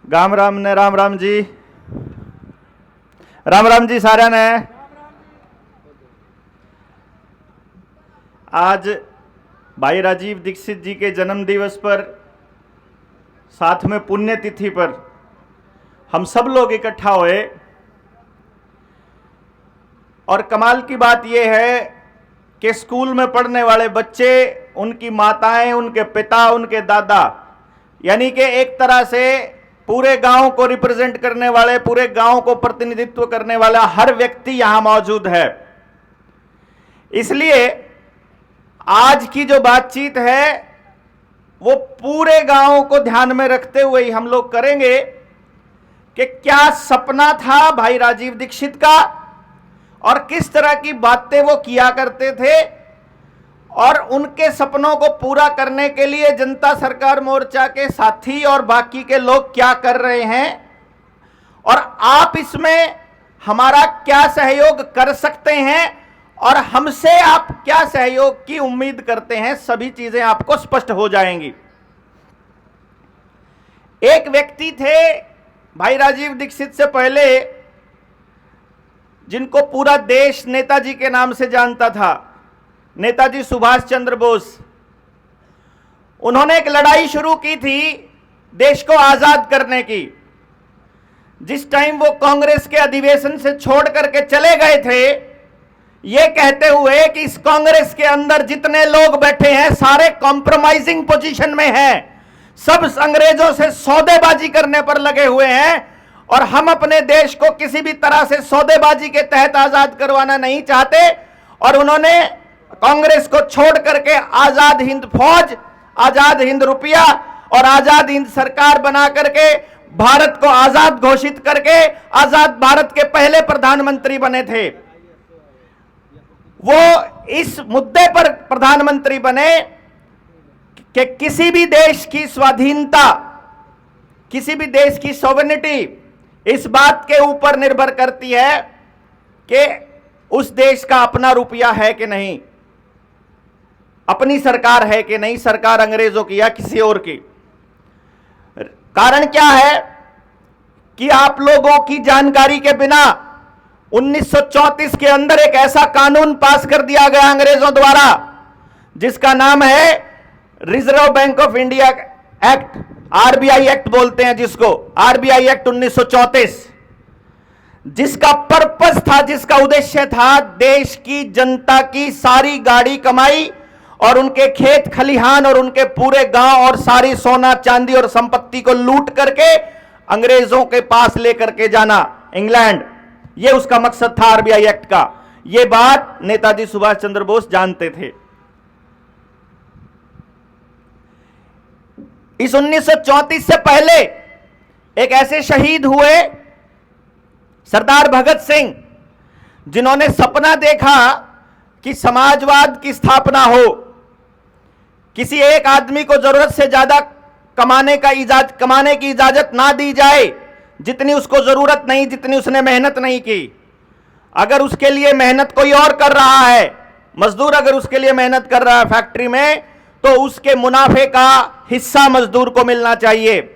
गाम राम ने राम राम जी सारा ने। आज भाई राजीव दीक्षित जी के जन्म दिवस पर, साथ में पुण्यतिथि पर हम सब लोग इकट्ठा हुए और कमाल की बात यह है कि स्कूल में पढ़ने वाले बच्चे, उनकी माताएं, उनके पिता, उनके दादा, यानी कि एक तरह से पूरे गांव को रिप्रेजेंट करने वाले, पूरे गांव को प्रतिनिधित्व करने वाला हर व्यक्ति यहां मौजूद है। इसलिए आज की जो बातचीत है वो पूरे गांव को ध्यान में रखते हुए ही हम लोग करेंगे कि क्या सपना था भाई राजीव दीक्षित का और किस तरह की बातें वो किया करते थे, और उनके सपनों को पूरा करने के लिए जनता सरकार मोर्चा के साथी और बाकी के लोग क्या कर रहे हैं और आप इसमें हमारा क्या सहयोग कर सकते हैं और हमसे आप क्या सहयोग की उम्मीद करते हैं, सभी चीजें आपको स्पष्ट हो जाएंगी। एक व्यक्ति थे भाई राजीव दीक्षित से पहले जिनको पूरा देश नेताजी के नाम से जानता था, नेताजी सुभाष चंद्र बोस। उन्होंने एक लड़ाई शुरू की थी देश को आजाद करने की। जिस टाइम वो कांग्रेस के अधिवेशन से छोड़ करके चले गए थे, ये कहते हुए कि इस कांग्रेस के अंदर जितने लोग बैठे हैं सारे कॉम्प्रोमाइजिंग पोजीशन में हैं, सब अंग्रेजों से सौदेबाजी करने पर लगे हुए हैं और हम अपने देश को किसी भी तरह से सौदेबाजी के तहत आजाद करवाना नहीं चाहते। और उन्होंने कांग्रेस को छोड़ करके आजाद हिंद फौज, आजाद हिंद रुपया और आजाद हिंद सरकार बना करके भारत को आजाद घोषित करके आजाद भारत के पहले प्रधानमंत्री बने थे। वो इस मुद्दे पर प्रधानमंत्री बने कि किसी भी देश की स्वाधीनता, किसी भी देश की सॉवरेनिटी इस बात के ऊपर निर्भर करती है कि उस देश का अपना रुपया है कि नहीं, अपनी सरकार है कि नहीं, सरकार अंग्रेजों की या किसी और की। कारण क्या है कि आप लोगों की जानकारी के बिना 1934 के अंदर एक ऐसा कानून पास कर दिया गया अंग्रेजों द्वारा जिसका नाम है reserve bank of India act, RBI act बोलते हैं जिसको, आरबीआई एक्ट 1934, जिसका पर्पस था, जिसका उद्देश्य था देश की जनता की सारी गाड़ी कमाई और उनके खेत खलिहान और उनके पूरे गांव और सारी सोना चांदी और संपत्ति को लूट करके अंग्रेजों के पास लेकर के जाना इंग्लैंड। यह उसका मकसद था आरबीआई एक्ट का। यह बात नेताजी सुभाष चंद्र बोस जानते थे। इस 1934 से पहले एक ऐसे शहीद हुए सरदार भगत सिंह, जिन्होंने सपना देखा कि समाजवाद की स्थापना हो, किसी एक आदमी को जरूरत से ज्यादा कमाने की इजाजत ना दी जाए जितनी उसको जरूरत नहीं, जितनी उसने मेहनत नहीं की। अगर उसके लिए मेहनत कोई और कर रहा है, मजदूर अगर उसके लिए मेहनत कर रहा है फैक्ट्री में, तो उसके मुनाफे का हिस्सा मजदूर को मिलना चाहिए।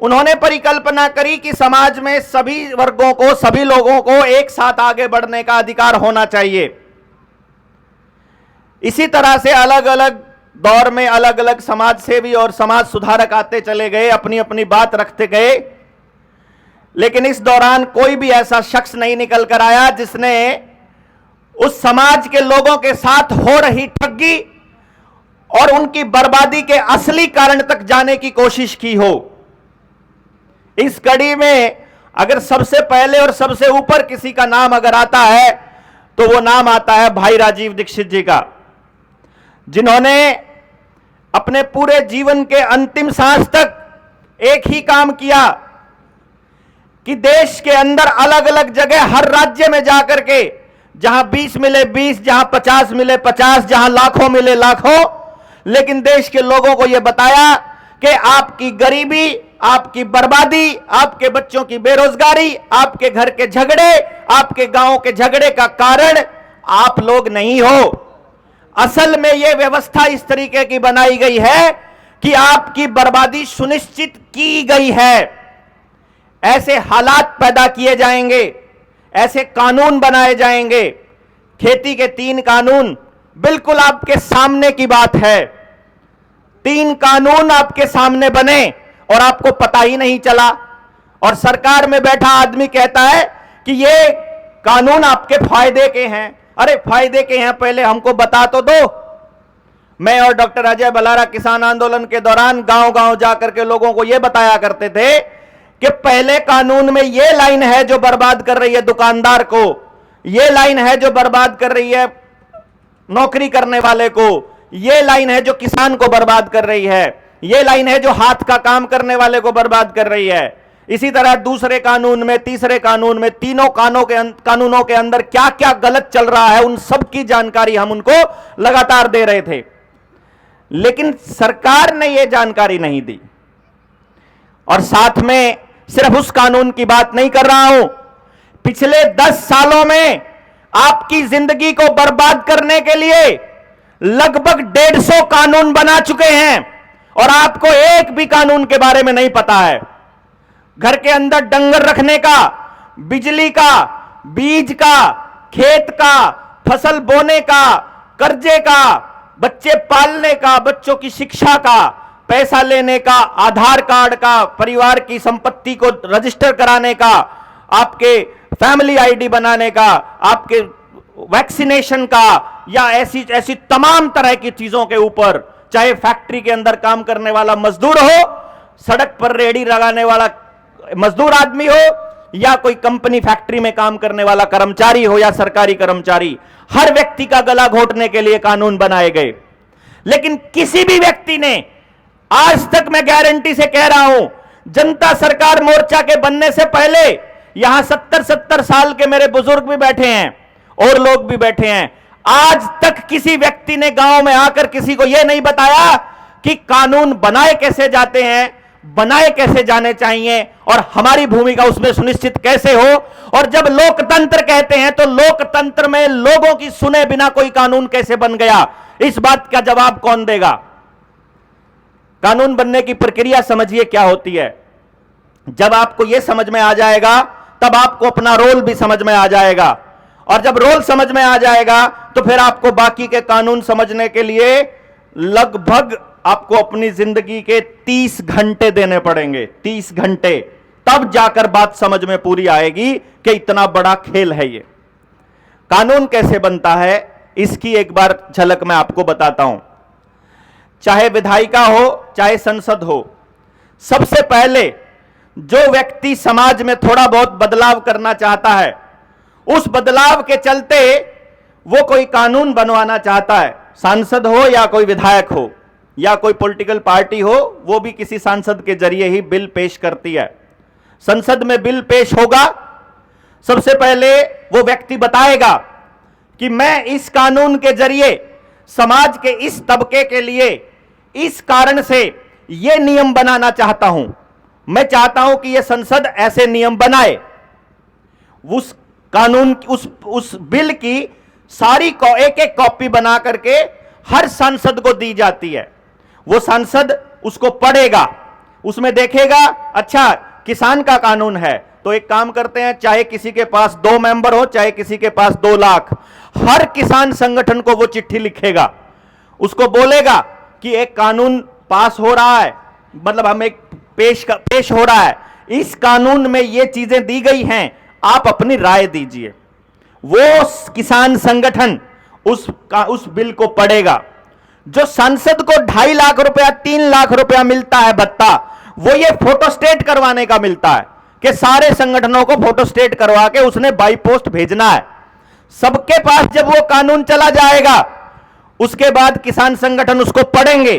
उन्होंने परिकल्पना करी कि समाज में सभी वर्गों को, सभी लोगों को एक साथ आगे बढ़ने का अधिकार होना चाहिए। इसी तरह से अलग अलग दौर में अलग अलग समाज सेवी और समाज सुधारक आते चले गए, अपनी अपनी बात रखते गए, लेकिन इस दौरान कोई भी ऐसा शख्स नहीं निकल कर आया जिसने उस समाज के लोगों के साथ हो रही ठगी और उनकी बर्बादी के असली कारण तक जाने की कोशिश की हो। इस कड़ी में अगर सबसे पहले और सबसे ऊपर किसी का नाम अगर आता है तो वो नाम आता है भाई राजीव दीक्षित जी का, जिन्होंने अपने पूरे जीवन के अंतिम सांस तक एक ही काम किया कि देश के अंदर अलग अलग जगह हर राज्य में जाकर के जहां 20 मिले 20, जहां 50 मिले 50, जहां लाखों मिले लाखों, लेकिन देश के लोगों को यह बताया कि आपकी गरीबी, आपकी बर्बादी, आपके बच्चों की बेरोजगारी, आपके घर के झगड़े, आपके गांव के झगड़े का कारण आप लोग नहीं हो। असल में यह व्यवस्था इस तरीके की बनाई गई है कि आपकी बर्बादी सुनिश्चित की गई है। ऐसे हालात पैदा किए जाएंगे, ऐसे कानून बनाए जाएंगे। खेती के 3 कानून बिल्कुल आपके सामने की बात है। 3 कानून आपके सामने बने और आपको पता ही नहीं चला, और सरकार में बैठा आदमी कहता है कि ये कानून आपके फायदे के हैं। अरे फायदे के हैं, पहले हमको बता तो दो। मैं और डॉक्टर अजय बलारा किसान आंदोलन के दौरान गांव-गांव जाकर के लोगों को यह बताया करते थे कि पहले कानून में यह लाइन है जो बर्बाद कर रही है दुकानदार को, यह लाइन है जो बर्बाद कर रही है नौकरी करने वाले को, यह लाइन है जो किसान को बर्बाद कर रही है, यह लाइन है जो हाथ का काम करने वाले को बर्बाद कर रही है। इसी तरह दूसरे कानून में, तीसरे कानून में, तीनों कानूनों के अंदर क्या क्या गलत चल रहा है, उन सब की जानकारी हम उनको लगातार दे रहे थे। लेकिन सरकार ने यह जानकारी नहीं दी। और साथ में सिर्फ उस कानून की बात नहीं कर रहा हूं, पिछले 10 सालों में आपकी जिंदगी को बर्बाद करने के लिए लगभग 150 कानून बना चुके हैं और आपको एक भी कानून के बारे में नहीं पता है। घर के अंदर डंगर रखने का, बिजली का, बीज का, खेत का, फसल बोने का, कर्जे का, बच्चे पालने का, बच्चों की शिक्षा का, पैसा लेने का, आधार कार्ड का, परिवार की संपत्ति को रजिस्टर कराने का, आपके फैमिली आईडी बनाने का, आपके वैक्सीनेशन का, या ऐसी ऐसी तमाम तरह की चीजों के ऊपर, चाहे फैक्ट्री के अंदर काम करने वाला मजदूर हो, सड़क पर रेहड़ी लगाने वाला मजदूर आदमी हो, या कोई कंपनी फैक्ट्री में काम करने वाला कर्मचारी हो या सरकारी कर्मचारी, हर व्यक्ति का गला घोटने के लिए कानून बनाए गए। लेकिन किसी भी व्यक्ति ने आज तक, मैं गारंटी से कह रहा हूं, जनता सरकार मोर्चा के बनने से पहले यहां 70-70 साल के मेरे बुजुर्ग भी बैठे हैं और लोग भी बैठे हैं, आज तक किसी व्यक्ति ने गांव में आकर किसी को यह नहीं बताया कि कानून बनाए कैसे जाते हैं, बनाए कैसे जाने चाहिए और हमारी भूमिका उसमें सुनिश्चित कैसे हो। और जब लोकतंत्र कहते हैं तो लोकतंत्र में लोगों की सुने बिना कोई कानून कैसे बन गया, इस बात का जवाब कौन देगा? कानून बनने की प्रक्रिया समझिए क्या होती है। जब आपको यह समझ में आ जाएगा तब आपको अपना रोल भी समझ में आ जाएगा, और जब रोल समझ में आ जाएगा तो फिर आपको बाकी के कानून समझने के लिए लगभग आपको अपनी जिंदगी के 30 घंटे देने पड़ेंगे, 30 घंटे, तब जाकर बात समझ में पूरी आएगी कि इतना बड़ा खेल है ये। कानून कैसे बनता है इसकी एक बार झलक मैं आपको बताता हूं। चाहे विधायिका हो, चाहे संसद हो, सबसे पहले जो व्यक्ति समाज में थोड़ा बहुत बदलाव करना चाहता है, उस बदलाव के चलते वो कोई कानून बनवाना चाहता है, सांसद हो या कोई विधायक हो या कोई पॉलिटिकल पार्टी हो, वो भी किसी सांसद के जरिए ही बिल पेश करती है। संसद में बिल पेश होगा, सबसे पहले वो व्यक्ति बताएगा कि मैं इस कानून के जरिए समाज के इस तबके के लिए इस कारण से यह नियम बनाना चाहता हूं, मैं चाहता हूं कि यह संसद ऐसे नियम बनाए। उस कानून, उस बिल की सारी एक एक कॉपी बना करके हर सांसद को दी जाती है। वो सांसद उसको पढ़ेगा, उसमें देखेगा अच्छा किसान का कानून है, तो एक काम करते हैं, चाहे किसी के पास 2 मेंबर हो, चाहे किसी के पास 2 लाख, हर किसान संगठन को वो चिट्ठी लिखेगा, उसको बोलेगा कि एक कानून पास हो रहा है, मतलब हमें पेश हो रहा है, इस कानून में ये चीजें दी गई हैं, आप अपनी राय दीजिए। वो किसान संगठन उस बिल को पढ़ेगा। जो सांसद को 2.5 लाख रुपया, 3 लाख रुपया मिलता है भत्ता, वो ये फोटोस्टेट करवाने का मिलता है कि सारे संगठनों को फोटोस्टेट करवा के उसने बाई पोस्ट भेजना है। सबके पास जब वो कानून चला जाएगा, उसके बाद किसान संगठन उसको पढ़ेंगे,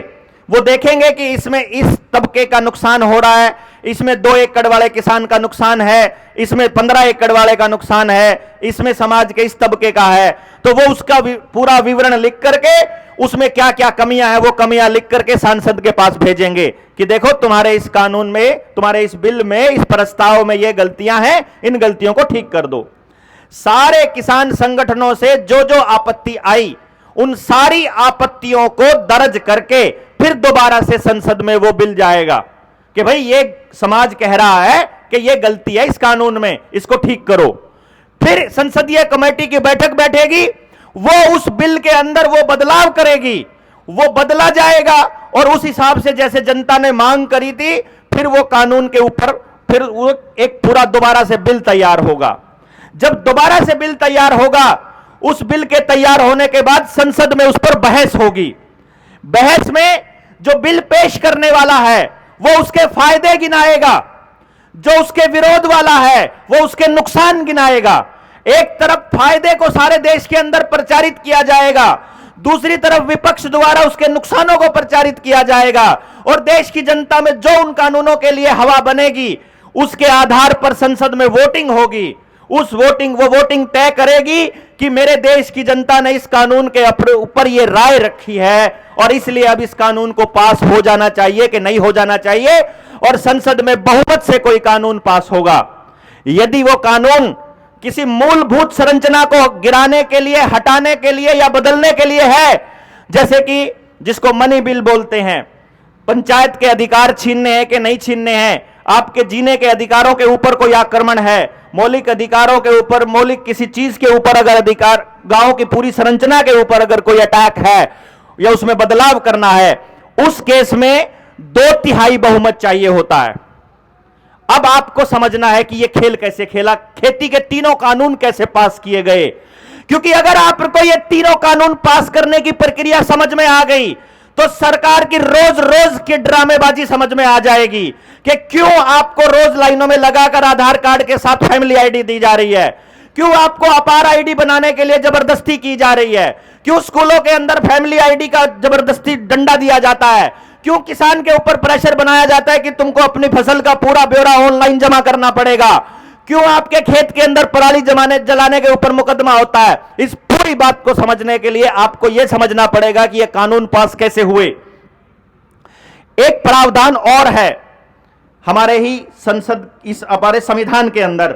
वो देखेंगे कि इसमें इस तबके का नुकसान हो रहा है, इसमें 2 एकड़ वाले किसान का नुकसान है, इसमें 15 एकड़ वाले का नुकसान है, इसमें समाज के इस तबके का है, तो वो उसका पूरा विवरण लिख करके उसमें क्या क्या कमियां हैं वो कमियां लिख करके सांसद के पास भेजेंगे कि देखो तुम्हारे इस कानून में, तुम्हारे इस बिल में, इस प्रस्ताव में ये गलतियां हैं, इन गलतियों को ठीक कर दो। सारे किसान संगठनों से जो जो आपत्ति आई, उन सारी आपत्तियों को दर्ज करके फिर दोबारा से संसद में वो बिल जाएगा कि भाई ये समाज कह रहा है कि ये गलती है इस कानून में, इसको ठीक करो। फिर संसदीय कमेटी की बैठक बैठेगी, वो उस बिल के अंदर वो बदलाव करेगी, वो बदला जाएगा और उस हिसाब से जैसे जनता ने मांग करी थी, फिर वो कानून के ऊपर फिर वो एक पूरा दोबारा से बिल तैयार होगा। जब दोबारा से बिल तैयार होगा, उस बिल के तैयार होने के बाद संसद में उस पर बहस होगी। बहस में जो बिल पेश करने वाला है वो उसके फायदे गिनाएगा, जो उसके विरोध वाला है वो उसके नुकसान गिनाएगा। एक तरफ फायदे को सारे देश के अंदर प्रचारित किया जाएगा, दूसरी तरफ विपक्ष द्वारा उसके नुकसानों को प्रचारित किया जाएगा, और देश की जनता में जो उन कानूनों के लिए हवा बनेगी उसके आधार पर संसद में वोटिंग होगी। वो वोटिंग तय करेगी कि मेरे देश की जनता ने इस कानून के ऊपर ये राय रखी है और इसलिए अब इस कानून को पास हो जाना चाहिए कि नहीं हो जाना चाहिए, और संसद में बहुमत से कोई कानून पास होगा। यदि वो कानून किसी मूलभूत संरचना को गिराने के लिए, हटाने के लिए या बदलने के लिए है, जैसे कि जिसको मनी बिल बोलते हैं, पंचायत के अधिकार छीनने हैं कि नहीं छीनने हैं, आपके जीने के अधिकारों के ऊपर कोई आक्रमण है, मौलिक अधिकारों के ऊपर, मौलिक किसी चीज के ऊपर अगर अधिकार, गांव की पूरी संरचना के ऊपर अगर कोई अटैक है या उसमें बदलाव करना है, उस केस में 2/3 बहुमत चाहिए होता है। अब आपको समझना है कि यह खेल कैसे खेला, खेती के तीनों कानून कैसे पास किए गए। क्योंकि अगर आपको ये तीनों कानून पास करने की प्रक्रिया समझ में आ गई तो सरकार की रोज रोज की ड्रामेबाजी समझ में आ जाएगी कि क्यों आपको रोज लाइनों में लगाकर आधार कार्ड के साथ फैमिली आईडी दी जा रही है, क्यों आपको अपार आईडी बनाने के लिए जबरदस्ती की जा रही है, क्यों स्कूलों के अंदर फैमिली आईडी का जबरदस्ती डंडा दिया जाता है, क्यों किसान के ऊपर प्रेशर बनाया जाता है कि तुमको अपनी फसल का पूरा ब्यौरा ऑनलाइन जमा करना पड़ेगा, क्यों आपके खेत के अंदर पराली जलाने के ऊपर मुकदमा होता है। इस पूरी बात को समझने के लिए आपको यह समझना पड़ेगा कि यह कानून पास कैसे हुए। एक प्रावधान और है हमारे ही संसद, इस हमारे संविधान के अंदर,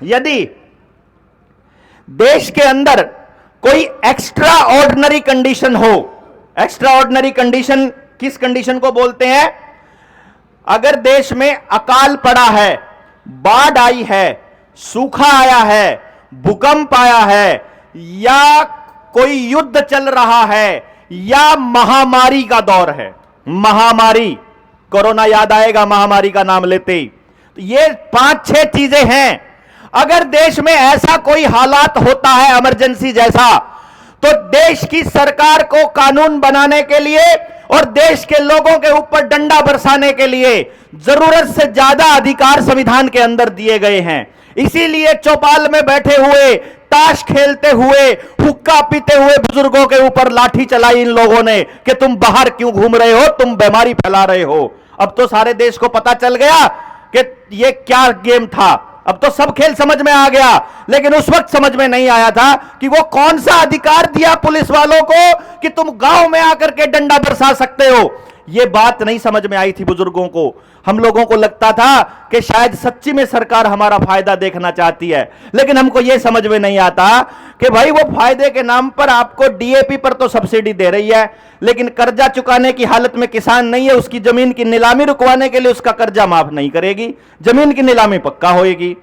यदि देश के अंदर कोई एक्स्ट्रा ऑर्डिनरी कंडीशन हो, एक्स्ट्रा ऑर्डिनरी कंडीशन किस कंडीशन को बोलते हैं? अगर देश में अकाल पड़ा है, बाढ़ आई है, सूखा आया है, भूकंप आया है, या कोई युद्ध चल रहा है, या महामारी का दौर है, महामारी, कोरोना याद आएगा महामारी का नाम लेते ही, तो ये 5-6 चीजें हैं। अगर देश में ऐसा कोई हालात होता है इमरजेंसी जैसा, तो देश की सरकार को कानून बनाने के लिए और देश के लोगों के ऊपर डंडा बरसाने के लिए जरूरत से ज्यादा अधिकार संविधान के अंदर दिए गए हैं। इसीलिए चौपाल में बैठे हुए, ताश खेलते हुए, हुक्का पीते हुए बुजुर्गों के ऊपर लाठी चलाई इन लोगों ने कि तुम बाहर क्यों घूम रहे हो, तुम बीमारी फैला रहे हो। अब तो सारे देश को पता चल गया कि ये क्या गेम था, अब तो सब खेल समझ में आ गया, लेकिन उस वक्त समझ में नहीं आया था कि वो कौन सा अधिकार दिया पुलिस वालों को कि तुम गांव में आकर के डंडा बरसा सकते हो। ये बात नहीं समझ में आई थी बुजुर्गों को। हम लोगों को लगता था कि शायद सच्ची में सरकार हमारा फायदा देखना चाहती है, लेकिन हमको यह समझ में नहीं आता कि भाई वो फायदे के नाम पर आपको डीएपी पर तो सब्सिडी दे रही है, लेकिन कर्जा चुकाने की हालत में किसान नहीं है, उसकी जमीन की नीलामी रुकवाने के लिए उसका कर्जा माफ नहीं करेगी, जमीन की नीलामी पक्का होएगी।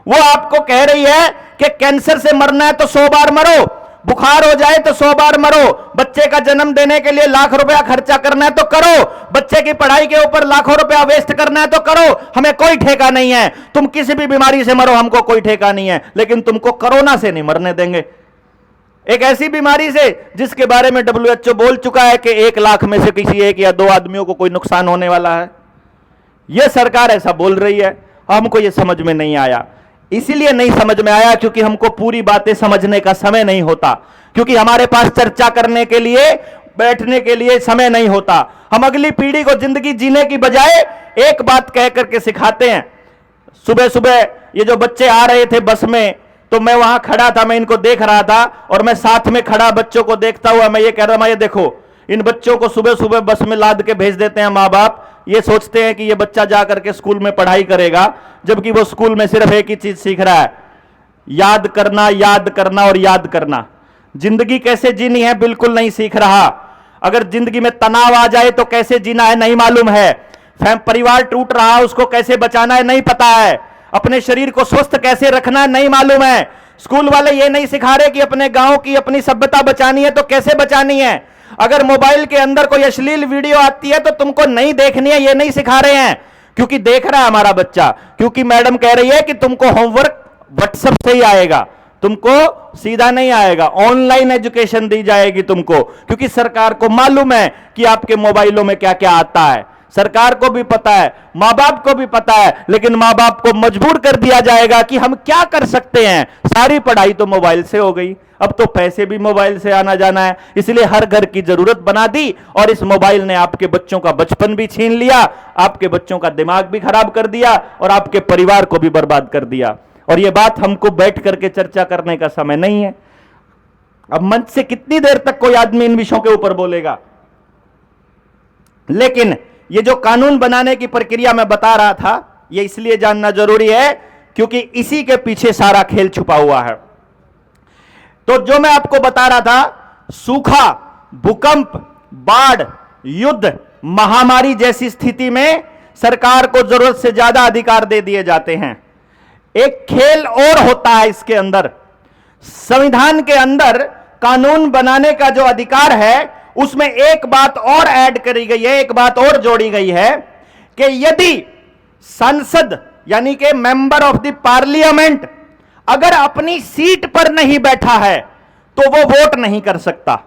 वो आपको कह रही है कि कैंसर से मरना है तो 100 बार मरो, बुखार हो जाए तो 100 बार मरो, बच्चे का जन्म देने के लिए लाख रुपया खर्चा करना है तो करो, बच्चे की पढ़ाई के ऊपर लाखों रुपया वेस्ट करना है तो करो, हमें कोई ठेका नहीं है, तुम किसी भी बीमारी से मरो, हमको कोई ठेका नहीं है, लेकिन तुमको कोरोना से नहीं मरने देंगे। एक ऐसी बीमारी से जिसके बारे में WHO बोल चुका है कि 1 लाख में से किसी 1 या 2 आदमियों को कोई नुकसान होने वाला है। यह सरकार ऐसा बोल रही है, हमको यह समझ में नहीं आया। इसीलिए नहीं समझ में आया क्योंकि हमको पूरी बातें समझने का समय नहीं होता, क्योंकि हमारे पास चर्चा करने के लिए, बैठने के लिए समय नहीं होता। हम अगली पीढ़ी को जिंदगी जीने की बजाय एक बात कह करके सिखाते हैं। सुबह सुबह ये जो बच्चे आ रहे थे बस में, तो मैं वहां खड़ा था, मैं इनको देख रहा था, और मैं साथ में खड़ा बच्चों को देखता हुआ मैं ये कह रहा था, ये देखो, इन बच्चों को सुबह सुबह बस में लाद के भेज देते हैं माँ बाप, ये सोचते हैं कि ये बच्चा जाकर के स्कूल में पढ़ाई करेगा, जबकि वो स्कूल में सिर्फ एक ही चीज सीख रहा है, याद करना, याद करना और याद करना। जिंदगी कैसे जीनी है बिल्कुल नहीं सीख रहा। अगर जिंदगी में तनाव आ जाए तो कैसे जीना है नहीं मालूम है। परिवार टूट रहा है उसको कैसे बचाना है नहीं पता है। अपने शरीर को स्वस्थ कैसे रखना है नहीं मालूम है। स्कूल वाले ये नहीं सिखा रहे कि अपने गांव की अपनी सभ्यता बचानी है तो कैसे बचानी है। अगर मोबाइल के अंदर कोई अश्लील वीडियो आती है तो तुमको नहीं देखनी है, ये नहीं सिखा रहे हैं। क्योंकि देख रहा है हमारा बच्चा, क्योंकि मैडम कह रही है कि तुमको होमवर्क व्हाट्सएप से ही आएगा, तुमको सीधा नहीं आएगा, ऑनलाइन एजुकेशन दी जाएगी तुमको। क्योंकि सरकार को मालूम है कि आपके मोबाइलों में क्या क्या आता है। सरकार को भी पता है, मां बाप को भी पता है, लेकिन मां बाप को मजबूर कर दिया जाएगा कि हम क्या कर सकते हैं, सारी पढ़ाई तो मोबाइल से हो गई, अब तो पैसे भी मोबाइल से आना जाना है। इसलिए हर घर की जरूरत बना दी और इस मोबाइल ने आपके बच्चों का बचपन भी छीन लिया, आपके बच्चों का दिमाग भी खराब कर दिया और आपके परिवार को भी बर्बाद कर दिया। और यह बात हमको बैठ करके चर्चा करने का समय नहीं है। अब मंच से कितनी देर तक कोई आदमी इन विषयों के ऊपर बोलेगा। लेकिन ये जो कानून बनाने की प्रक्रिया मैं बता रहा था, यह इसलिए जानना जरूरी है क्योंकि इसी के पीछे सारा खेल छुपा हुआ है। तो जो मैं आपको बता रहा था, सूखा, भूकंप, बाढ़, युद्ध, महामारी जैसी स्थिति में सरकार को जरूरत से ज्यादा अधिकार दे दिए जाते हैं। एक खेल और होता है इसके अंदर। संविधान के अंदर कानून बनाने का जो अधिकार है उसमें एक बात और ऐड करी गई है, एक बात और जोड़ी गई है कि यदि संसद यानी कि मेंबर ऑफ द पार्लियामेंट अगर अपनी सीट पर नहीं बैठा है तो वो वोट नहीं कर सकता।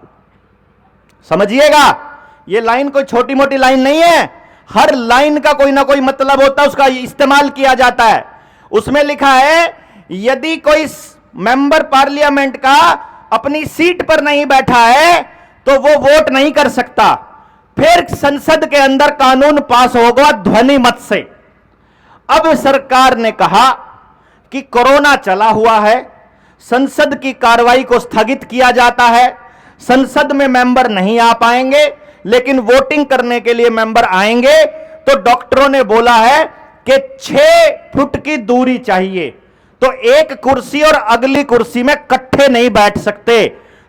समझिएगा, ये लाइन कोई छोटी मोटी लाइन नहीं है। हर लाइन का कोई ना कोई मतलब होता है, उसका इस्तेमाल किया जाता है। उसमें लिखा है यदि कोई मेंबर पार्लियामेंट का अपनी सीट पर नहीं बैठा है तो वो वोट नहीं कर सकता। फिर संसद के अंदर कानून पास होगा ध्वनि मत से। अब सरकार ने कहा कि कोरोना चला हुआ है, संसद की कार्रवाई को स्थगित किया जाता है, संसद में मेंबर नहीं आ पाएंगे लेकिन वोटिंग करने के लिए मेंबर आएंगे। तो डॉक्टरों ने बोला है कि 6 फुट की दूरी चाहिए, तो एक कुर्सी और अगली कुर्सी में इकट्ठे नहीं बैठ सकते।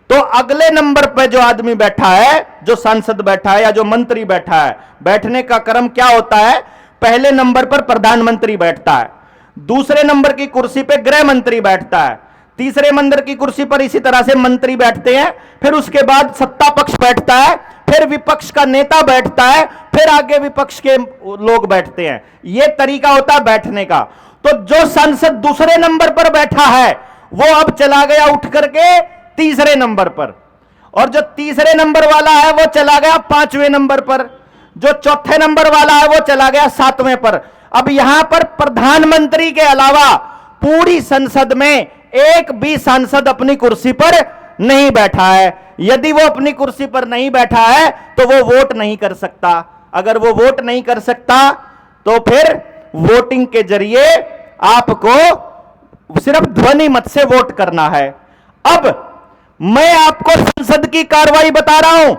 तो अगले नंबर पर जो आदमी बैठा है, जो सांसद बैठा है या जो मंत्री बैठा है, बैठने का क्रम क्या होता है, पहले नंबर पर प्रधानमंत्री बैठता है, दूसरे नंबर की कुर्सी पर गृह मंत्री बैठता है, तीसरे नंबर की कुर्सी पर इसी तरह से मंत्री बैठते हैं, फिर उसके बाद सत्ता पक्ष बैठता है, फिर विपक्ष का नेता बैठता है, फिर आगे विपक्ष के लोग बैठते हैं। यह तरीका होता है बैठने का। तो जो सांसद दूसरे नंबर पर बैठा है वो अब चला गया उठ करके तीसरे नंबर पर, और जो तीसरे नंबर वाला है वो चला गया 5वें नंबर पर, जो चौथे नंबर वाला है वो चला गया 7वें पर। अब यहां पर प्रधानमंत्री के अलावा पूरी संसद में एक भी सांसद अपनी कुर्सी पर नहीं बैठा है। यदि वो अपनी कुर्सी पर नहीं बैठा है तो वो वोट नहीं कर सकता। अगर वो वोट नहीं कर सकता तो फिर वोटिंग के जरिए आपको सिर्फ ध्वनि मत से वोट करना है। अब मैं आपको संसद की कार्रवाई बता रहा हूं,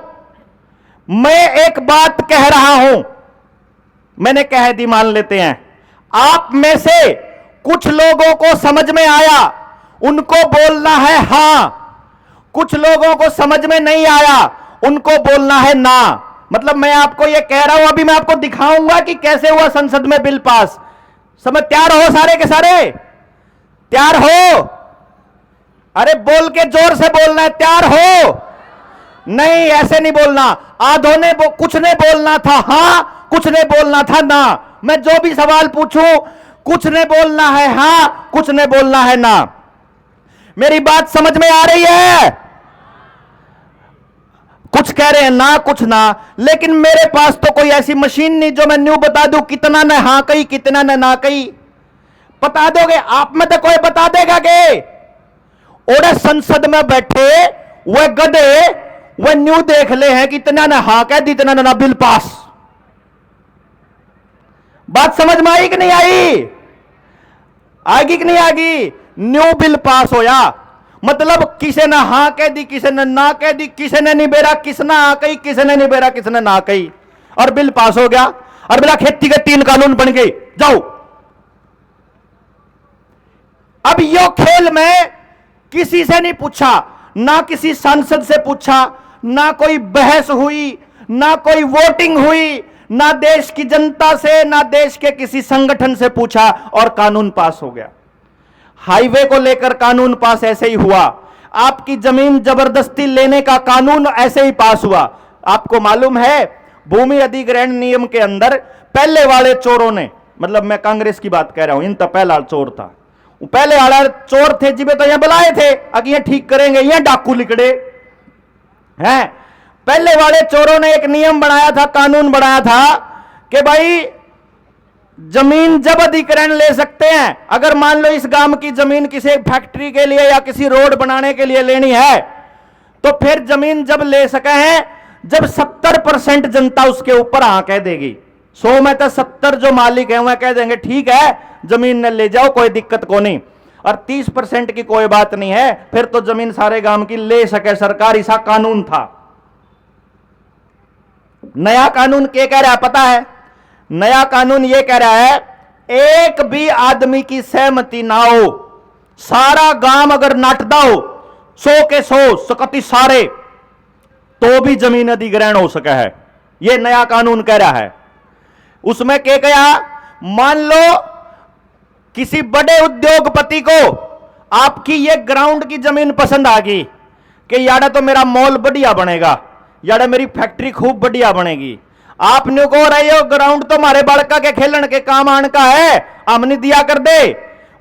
मैं एक बात कह रहा हूं, मैंने कह दी मान लेते हैं, आप में से कुछ लोगों को समझ में आया, उनको बोलना है हां, कुछ लोगों को समझ में नहीं आया, उनको बोलना है ना। मतलब मैं आपको यह कह रहा हूं, अभी मैं आपको दिखाऊंगा कि कैसे हुआ संसद में बिल पास। समझ, तैयार हो सारे के सारे? तैयार हो? अरे बोल के जोर से बोलना है, तैयार हो? नहीं, ऐसे नहीं बोलना। आधों ने कुछ ने बोलना था हां, कुछ ने बोलना था ना। मैं जो भी सवाल पूछूं, कुछ ने बोलना है हां, कुछ ने बोलना है ना। मेरी बात समझ में आ रही है? कुछ कह रहे हैं ना, कुछ ना। लेकिन मेरे पास तो कोई ऐसी मशीन नहीं जो मैं न्यू बता दूं कितना ने हां कही, कितना ने ना कही। बता दोगे आप में तो कोई बता देगा कि और संसद में बैठे वह गधे वह न्यू देख ले हैं कितना ने हां कह दी, इतना ने ना, बिल पास। बात समझ में आई कि नहीं आई? आएगी कि नहीं आएगी? न्यू बिल पास होया, मतलब किसी ने हां कह दी, किसी ने ना कह दी, किसी ने नहीं बेरा किसने हां कही, किसी ने नहीं बेरा किसने ना कही, और बिल पास हो गया। और बोला खेती के 3 कानून बन गए, जाओ। अब यो खेल में किसी से नहीं पूछा, ना किसी सांसद से पूछा, ना कोई बहस हुई, ना कोई वोटिंग हुई, ना देश की जनता से, ना देश के किसी संगठन से पूछा और कानून पास हो गया। हाईवे को लेकर कानून पास ऐसे ही हुआ, आपकी जमीन जबरदस्ती लेने का कानून ऐसे ही पास हुआ। आपको मालूम है भूमि अधिग्रहण नियम के अंदर पहले वाले चोरों ने, मतलब मैं कांग्रेस की बात कह रहा हूं, इन तो पहला चोर था, पहले वाला चोर थे जिबे तो यहां बुलाए थे, अगर ये ठीक करेंगे, ये डाकू लिकड़े हैं। पहले वाले चोरों ने एक नियम बनाया था, कानून बनाया था कि भाई जमीन जब अधिग्रहण ले सकते हैं, अगर मान लो इस गांव की जमीन किसी फैक्ट्री के लिए या किसी रोड बनाने के लिए लेनी है, तो फिर जमीन जब ले सके हैं जब 70% जनता उसके ऊपर हाँ कह देगी। 100 में तो 70 जो मालिक है वह कह देंगे ठीक है जमीन न ले जाओ, कोई दिक्कत को नहीं, और 30% की कोई बात नहीं है, फिर तो जमीन सारे गांव की ले सके सरकार। ऐसा कानून था। नया कानून क्या कह रहा है पता है? नया कानून यह कह रहा है एक भी आदमी की सहमति ना हो, सारा गांव अगर नाटदा हो 100 के 100 सकती सारे, तो भी जमीन अधिग्रहण हो सका है। यह नया कानून कह रहा है। उसमें क्या कहा, मान लो किसी बड़े उद्योगपति को आपकी ये ग्राउंड की जमीन पसंद आ गई कि यार तो मेरा मॉल बढ़िया बनेगा, यार मेरी फैक्ट्री खूब बढ़िया बनेगी, आपने को रही हो ग्राउंड तो हमारे बड़का के खेलन के काम आने का है, हमने दिया कर दे।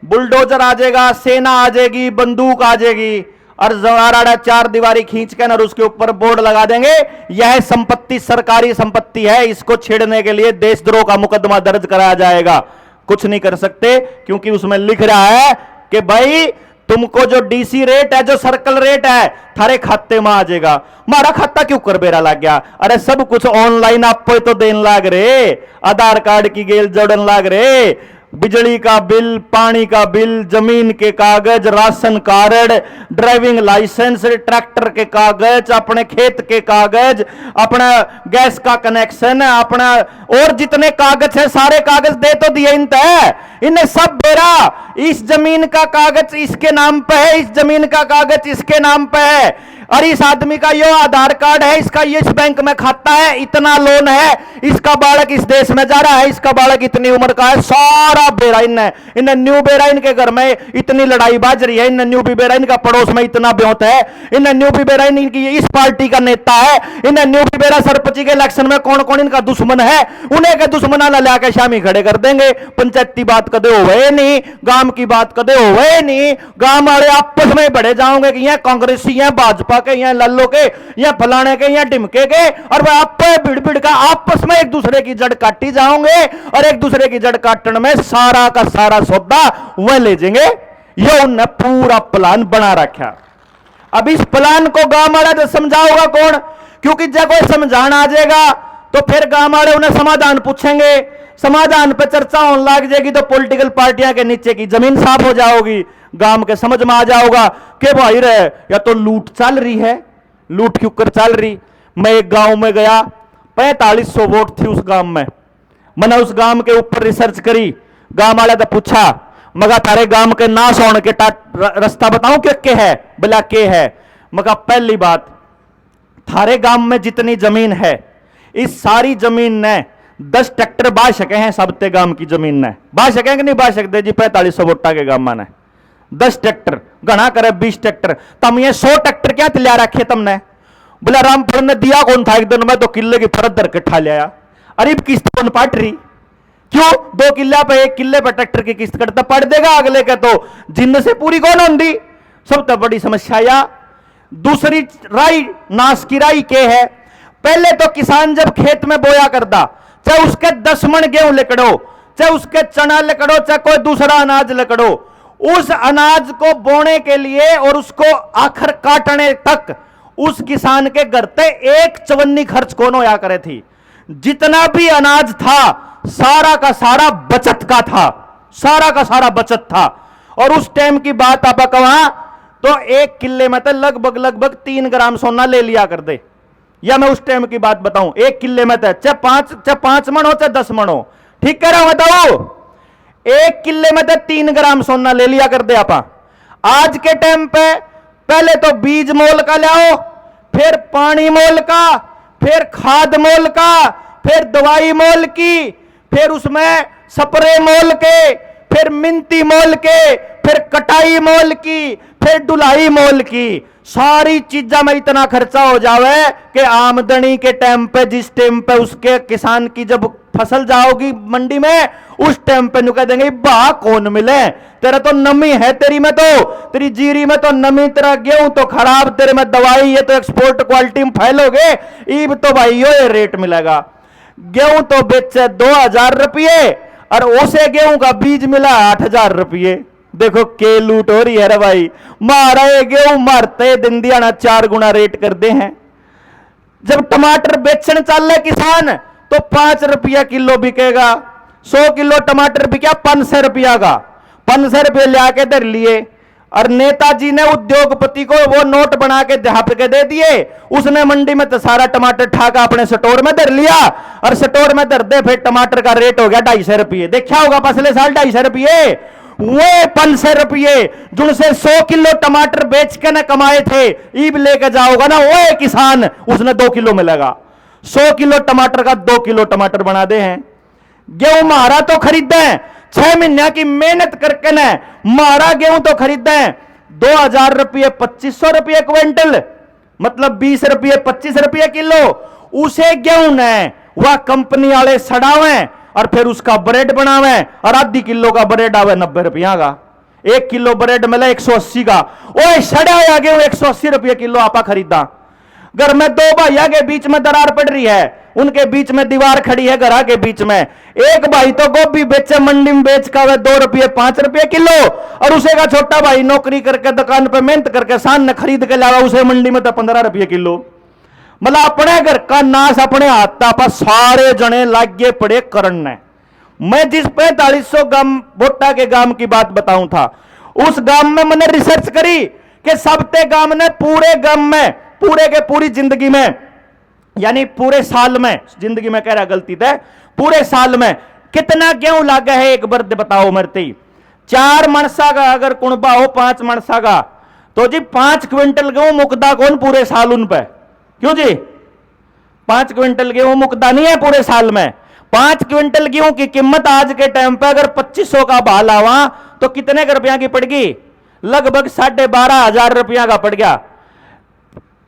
बुलडोजर आ जाएगा, सेना आ जाएगी, बंदूक आ जाएगी और जवारा 4 दीवारी खींच कर और उसके ऊपर बोर्ड लगा देंगे यह संपत्ति सरकारी संपत्ति है, इसको छेड़ने के लिए देशद्रोह का मुकदमा दर्ज कराया जाएगा। कुछ नहीं कर सकते क्योंकि उसमें लिख रहा है कि भाई तुमको जो डीसी रेट है, जो सर्कल रेट है, थारे खाते में आ जाएगा। मारा खाता क्यों कर बेरा लग गया? अरे सब कुछ ऑनलाइन आप तो देने लाग रे, आधार कार्ड की गेल जोड़न लाग रे, बिजली का बिल, पानी का बिल, जमीन के कागज, ration card, driving licence, tractor के कागज, अपने खेत के कागज, अपना गैस का कनेक्शन, अपना और जितने कागज है सारे कागज दे तो दिए इन्हें सब बेरा, इस जमीन का कागज इसके नाम पे है, इस जमीन का कागज इसके नाम पे है, और इस आदमी का यो आधार कार्ड है, इसका ये इस बैंक में खाता है, इतना लोन है, इसका बालक इस देश में जा रहा है, इसका बालक इतनी उम्र का है, सारा बेरा इन्हें न्यू बेरा इनके घर में इतनी लड़ाई बाज रही है, इन्हें न्यू भी बेरा इनका पड़ोस में इतना ब्योत है, इन्हें न्यू भी बेरा इनकी इस पार्टी का नेता है, इन्हें न्यू भी बेरा सरपंच के इलेक्शन में कौन कौन इनका दुश्मन है, उन्हें के दुश्मना ला के शामी खड़े कर देंगे। पंचायती बात कदे होवे नहीं, गांव की बात कदे होवे नहीं, गांव वाले आपस में बढ़े जाओगे कि यह कांग्रेसी है, भाजपा के, यह लल्लो के, यह फलाने के, यह ढिमके के, और वह आप भिड़ भिड़ का आपस में एक दूसरे की जड़ काटी जाओगे, और एक दूसरे की जड़ काटने में सारा का सारा सौदा वह ले जाएंगे। ये उन्हें पूरा प्लान बना रखा। अब इस प्लान को गांव वाला तो समझाओगा कौन? क्योंकि जब कोई समझाना आ जाएगा तो फिर गांव वाले उन्हें समाधान पूछेंगे, समाधान पर चर्चा होने लग जाएगी तो पॉलिटिकल पार्टियां के नीचे की जमीन साफ हो जाओगी, गांव के समझ में आ जाओगा कि भाई रे या तो लूट चल रही है, लूट क्यों कर चल रही। मैं एक गांव में गया, 4500 वोट थी उस गांव में, मैंने उस गांव के ऊपर रिसर्च करी, गांव वाले तो पूछा मगा तारे गांव के नाश होने के रास्ता बताऊं के है? बोला के है? मगा पहली बात, थारे गांव में जितनी जमीन है इस सारी जमीन ने 10 ट्रैक्टर बा सके हैं, सबते गांव की जमीन ने बा सके कि नहीं बा सकते जी? 4500 वोटा के गांव में 10 ट्रैक्टर घना करे 20 ट्रैक्टर, तम ये 100 ट्रैक्टर क्या तिल्या रखे तुमने? बोला रामपुर ने दिया कौन था? एक दिन में तो किले की फरत धर के ठा लिया। अरे किस्त कौन पाट रही? क्यों 2 किले पे 1 किले पे ट्रैक्टर की किस्त कटता पड़ देगा अगले के, तो जिन्न से पूरी कौन होंगी? सब तो बड़ी समस्या। या दूसरी राई, नाश की राई के है, पहले तो किसान जब खेत में बोया करता, चाहे उसके 10 मन गेहूं लिकड़ो, चाहे उसके चना लिकड़ो, चाहे कोई दूसरा अनाज लिकड़ो, उस अनाज को बोने के लिए और उसको आखिर काटने तक उस किसान के घर पे एक चवन्नी खर्च कौन होया करे थी। जितना भी अनाज था सारा का सारा बचत का था, सारा का सारा बचत था। और उस टाइम की बात आप कहा तो 1 किले में तो लगभग 3 ग्राम सोना ले लिया कर दे। या मैं उस टाइम की बात बताऊं, 1 किले में तो चाहे 5 मन हो चाहे 10 मन हो, ठीक कह रहा हूं बताओ, 1 किले में तो 3 ग्राम सोना ले लिया कर दे आप। आज के टाइम पे पहले तो बीज मोल का लाओ, फिर पानी मोल का, फिर खाद मोल का, फिर दवाई मोल की, फिर उसमें स्प्रे मोल के, फिर मिंती मोल के, फिर कटाई मोल की, फिर डुलाई मोल की। सारी चीजा में इतना खर्चा हो जावे कि आमदनी के टाइम पे, जिस टाइम पे उसके किसान की जब फसल जाओगी मंडी में, उस टाइम पे नु कह देंगे बा कौन मिले, तेरा तो नमी है, तेरी में तो, तेरी जीरी में तो नमी, तेरा गेहूं तो खराब, तेरे में दवाई, ये तो एक्सपोर्ट क्वालिटी में फैलोगे, ईब तो भाई ये रेट मिलेगा। गेहूं तो बेचे 2000 रुपये और उसे गेहूं का बीज मिला 8000 रुपये। देखो के लूट हो रही है रे भाई, मारा ये गेहूं मारते दिन दिहाड़ा 4 गुना रेट कर दे हैं। जब टमाटर बेचने चल रहे किसान तो 5 रुपया किलो बिकेगा, 100 किलो टमाटर बिका 500 रुपया का, 500 रुपये ले आके धर लिए और नेताजी ने उद्योगपति को वो नोट बना के ढाप के दे दिए, उसने मंडी में तो सारा टमाटर ठाका अपने स्टोर में धर लिया और स्टोर में धर दे, फिर टमाटर का रेट हो गया 250 रुपये। देखा होगा पिछले साल 250 रुपये, वो 500 रुपये जिनसे 100 किलो टमाटर बेच के ना कमाए थे, ईब लेके जाओगा ना वो किसान, उसने 2 किलो मिलेगा। 100 किलो टमाटर का 2 किलो टमाटर बना दे हैं। गेहूं मारा तो खरीदे 6 महीने की मेहनत करके ना मारा गेहूं तो खरीदे 2000 रुपये 2500 रुपये क्विंटल, मतलब 20 रुपये 25 रुपये किलो। उसे गेहूं ने वह कंपनी वाले सड़ावे और फिर उसका ब्रेड बनावे और आधी किलो का ब्रेड आवे 90 रुपया का, 1 किलो ब्रेड मिला 180 का। ओए सड़ा हुआ गेहूं 180 रुपये किलो आपा खरीदा। घर में 2 भैया के बीच में दरार पड़ रही है, उनके बीच में दीवार खड़ी है घर के बीच में। एक भाई तो गोभी बेचे मंडी में बेच का वे 2 रुपये 5 रुपये किलो, और उसे का छोटा भाई नौकरी करके दुकान पे मेहनत करके सान ने खरीद के लावा, उसे मंडी में तो 15 रुपये किलो। मतलब अपने घर का नाश अपने हाथ पर सारे जने लागे पड़े करने। मैं जिस 4500 गांव भोटा के गांव की बात बताऊं था, उस गांव में मैंने रिसर्च करी कि सबते गांव ने पूरे गांव में पूरे के पूरी जिंदगी में, यानी पूरे साल में, जिंदगी में कह रहा गलती है, पूरे साल में कितना गेहूं लागा है एक बार बताओ मरते। 4 मनसा का अगर कुणबा हो 5 मनसा का, तो जी 5 क्विंटल गेहूं मुकदा कौन पूरे साल उन पे? क्यों जी 5 क्विंटल गेहूं मुकदा नहीं है पूरे साल में। 5 क्विंटल गेहूं की कीमत आज के टाइम पे अगर 2500 का भाव लावा तो कितने रुपया की पड़गी? लगभग 12,500 रुपया का पड़ गया।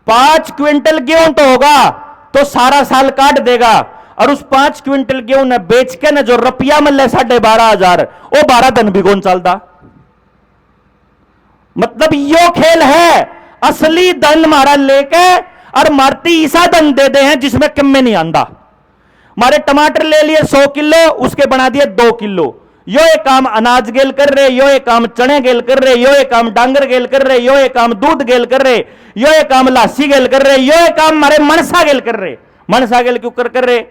5 क्विंटल गेहूं तो होगा तो सारा साल काट देगा, और उस 5 क्विंटल गेहूं ने बेच के न जो रुपया मिले 12,500, वो 12 दिन भी कौन चलता। मतलब यो खेल है, असली धन मारा लेके और मारती ईसा धन दे दे हैं जिसमें कम में नहीं आंदा। मारे टमाटर ले लिए 100 किलो, उसके बना दिए 2 किलो। यो एक काम अनाज गेल कर रहे, यो एक काम चने गेल कर रहे, यो एक काम डांगर गेल कर रहे, यो एक काम दूध गेल कर रहे, यो एक काम लासी गेल कर रहे, यो एक काम मारे मनसा गेल कर रहे। मनसा गेल क्यों कर रहे?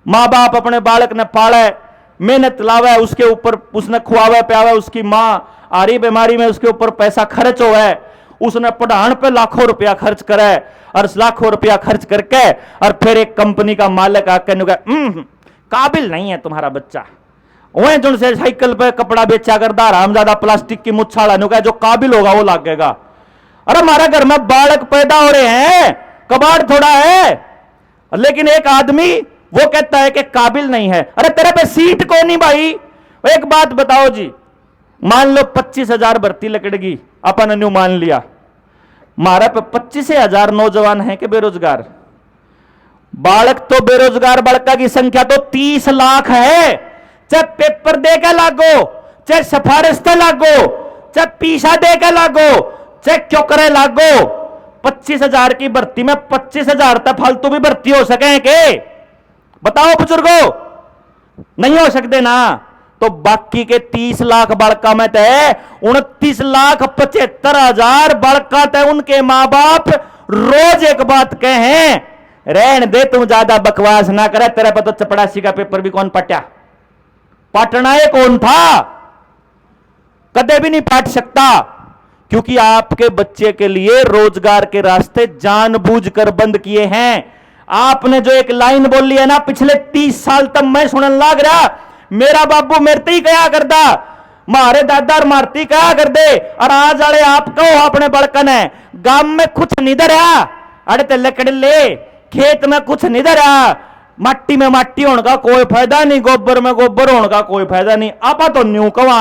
माँ बाप अपने बालक ने पाले, मेहनत लावे, उसके ऊपर उसने खुआवे प्यावे, उसकी माँ आ रही बीमारी में उसके ऊपर पैसा खर्च हो है, उसने पढ़ाने पे लाखों रुपया खर्च करे, और लाखों रुपया खर्च करके और फिर एक कंपनी का मालिक आकर काबिल नहीं है तुम्हारा बच्चा, वह जो से साइकिल पे कपड़ा बेचा करता हरामजादा प्लास्टिक की मुच्छाड़ा नुका, जो काबिल होगा वो लागेगा। अरे हमारे घर में बालक पैदा हो रहे हैं, कबाड़ थोड़ा है, लेकिन एक आदमी वो कहता है कि काबिल नहीं है। अरे तेरे पे सीट को नहीं भाई। एक बात बताओ जी, मान लो 25,000 भर्ती लकड़गी, अपन न्यू मान लिया, मारा पे 25,000 नौजवान है कि बेरोजगार? बालक तो बेरोजगार बालका की संख्या तो 30 लाख है। चाहे पेपर दे के लागो, चाहे सिफारिश से लागो, चाहे पीसा दे के लागो, चाहे क्यों करे लागो, 25,000 की भर्ती में 25,000 तक फालतू भी भर्ती हो सके के? बताओ बुजुर्गो, नहीं हो सकते ना। तो बाकी के 30 लाख बालका में तय 29,75,000 बालका तय उनके मां बाप रोज एक बात कहें, रहन दे तुम ज्यादा बकवास ना करे, तेरे पर तो चपड़ासी का पेपर भी कौन पटा? पाटना ये कौन था? कदे भी नहीं पाट सकता, क्योंकि आपके बच्चे के लिए रोजगार के रास्ते जानबूझकर बंद किए हैं। आपने जो एक लाइन बोली है ना, पिछले 30 साल तक मैं सुनने लग रहा, मेरा बाबू मेरे ही कया करता, मारे दादा और मारती क्या कर दे। और आज वाले आप कहो अपने बड़कन है गांव में कुछ नहीं धरा, अरे ते लकड़ ले खेत में कुछ नहीं धरा, माटी में माटी होने का कोई फायदा नहीं, गोबर में गोबर होने का कोई फायदा नहीं। आपा तो न्यू कवा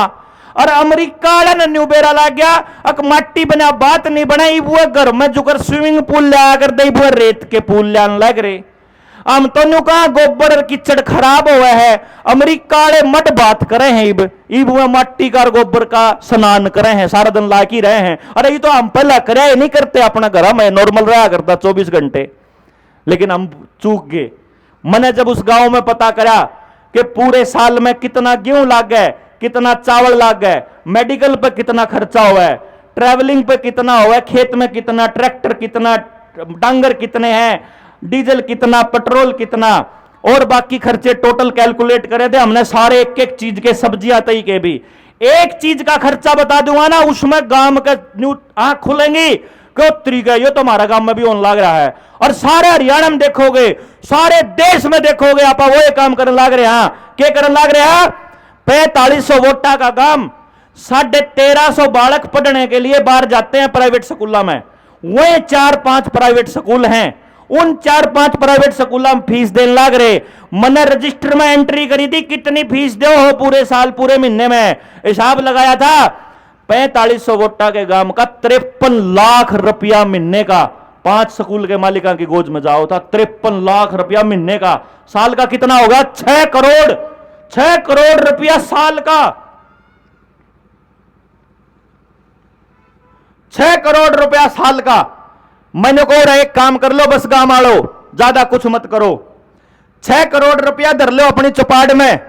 और अमेरिका वाला ने न्यू बेरा ला गया, अक माटी बना बात नहीं बनाई, वो घर में जुकर स्विमिंग पूल लाया कर दे, वो रेत के पूल लाने लग रहे। हम तो न्यू कहा गोबर और कीचड़ खराब हुआ है, अमेरिका वाले मत बात करे हैं, इब वो माटी का गोबर का स्नान करे हैं, सारा दिन ला ही रहे हैं। अरे ये तो हम पहला करे नहीं करते, अपना घर में नॉर्मल रहा करता 24 घंटे, लेकिन हम चूक गए। मैंने जब उस गांव में पता करा कि पूरे साल में कितना गेहूं लाग गए, कितना चावल लाग गए, मेडिकल पे कितना खर्चा हुआ है, ट्रैवलिंग पे कितना हुआ है, खेत में कितना, ट्रैक्टर कितना, डांगर कितने हैं, डीजल कितना, पेट्रोल कितना, और बाकी खर्चे टोटल कैलकुलेट करे थे हमने सारे, एक एक चीज के, सब्जियां तई के भी। एक चीज का खर्चा बता दूंगा ना, उसमें गांव के आंख खुलेंगी क्यों तरीका, ये तो हमारा गांव में भी होने लग रहा है। और सारे हरियाणा में देखोगे, सारे देश में देखोगे, आप वो ये काम करने लग रहे हैं। क्या करने लग रहे हैं? 4500 वोटा का काम, 1350 बालक पढ़ने के लिए बाहर जाते हैं प्राइवेट स्कूलों में, वही 4-5 प्राइवेट स्कूल हैं, उन 4-5 प्राइवेट स्कूलों में फीस देने लग रहे। मैंने रजिस्टर में एंट्री करी थी, कितनी फीस दो हो पूरे साल, पूरे महीने में हिसाब लगाया था, 4500 वोटा के गांव का 53 लाख रुपया महीने का, 5 स्कूल के मालिका की गोद में जाओ था, 53 लाख रुपया महीने का, साल का कितना होगा? 6 करोड़, 6 करोड़ रुपया साल का, 6 करोड़ रुपया साल का। मैंने को रहा एक काम कर लो, बस गांव आलो, ज्यादा कुछ मत करो, 6 करोड़ रुपया धर लो अपनी चौपाड़ में,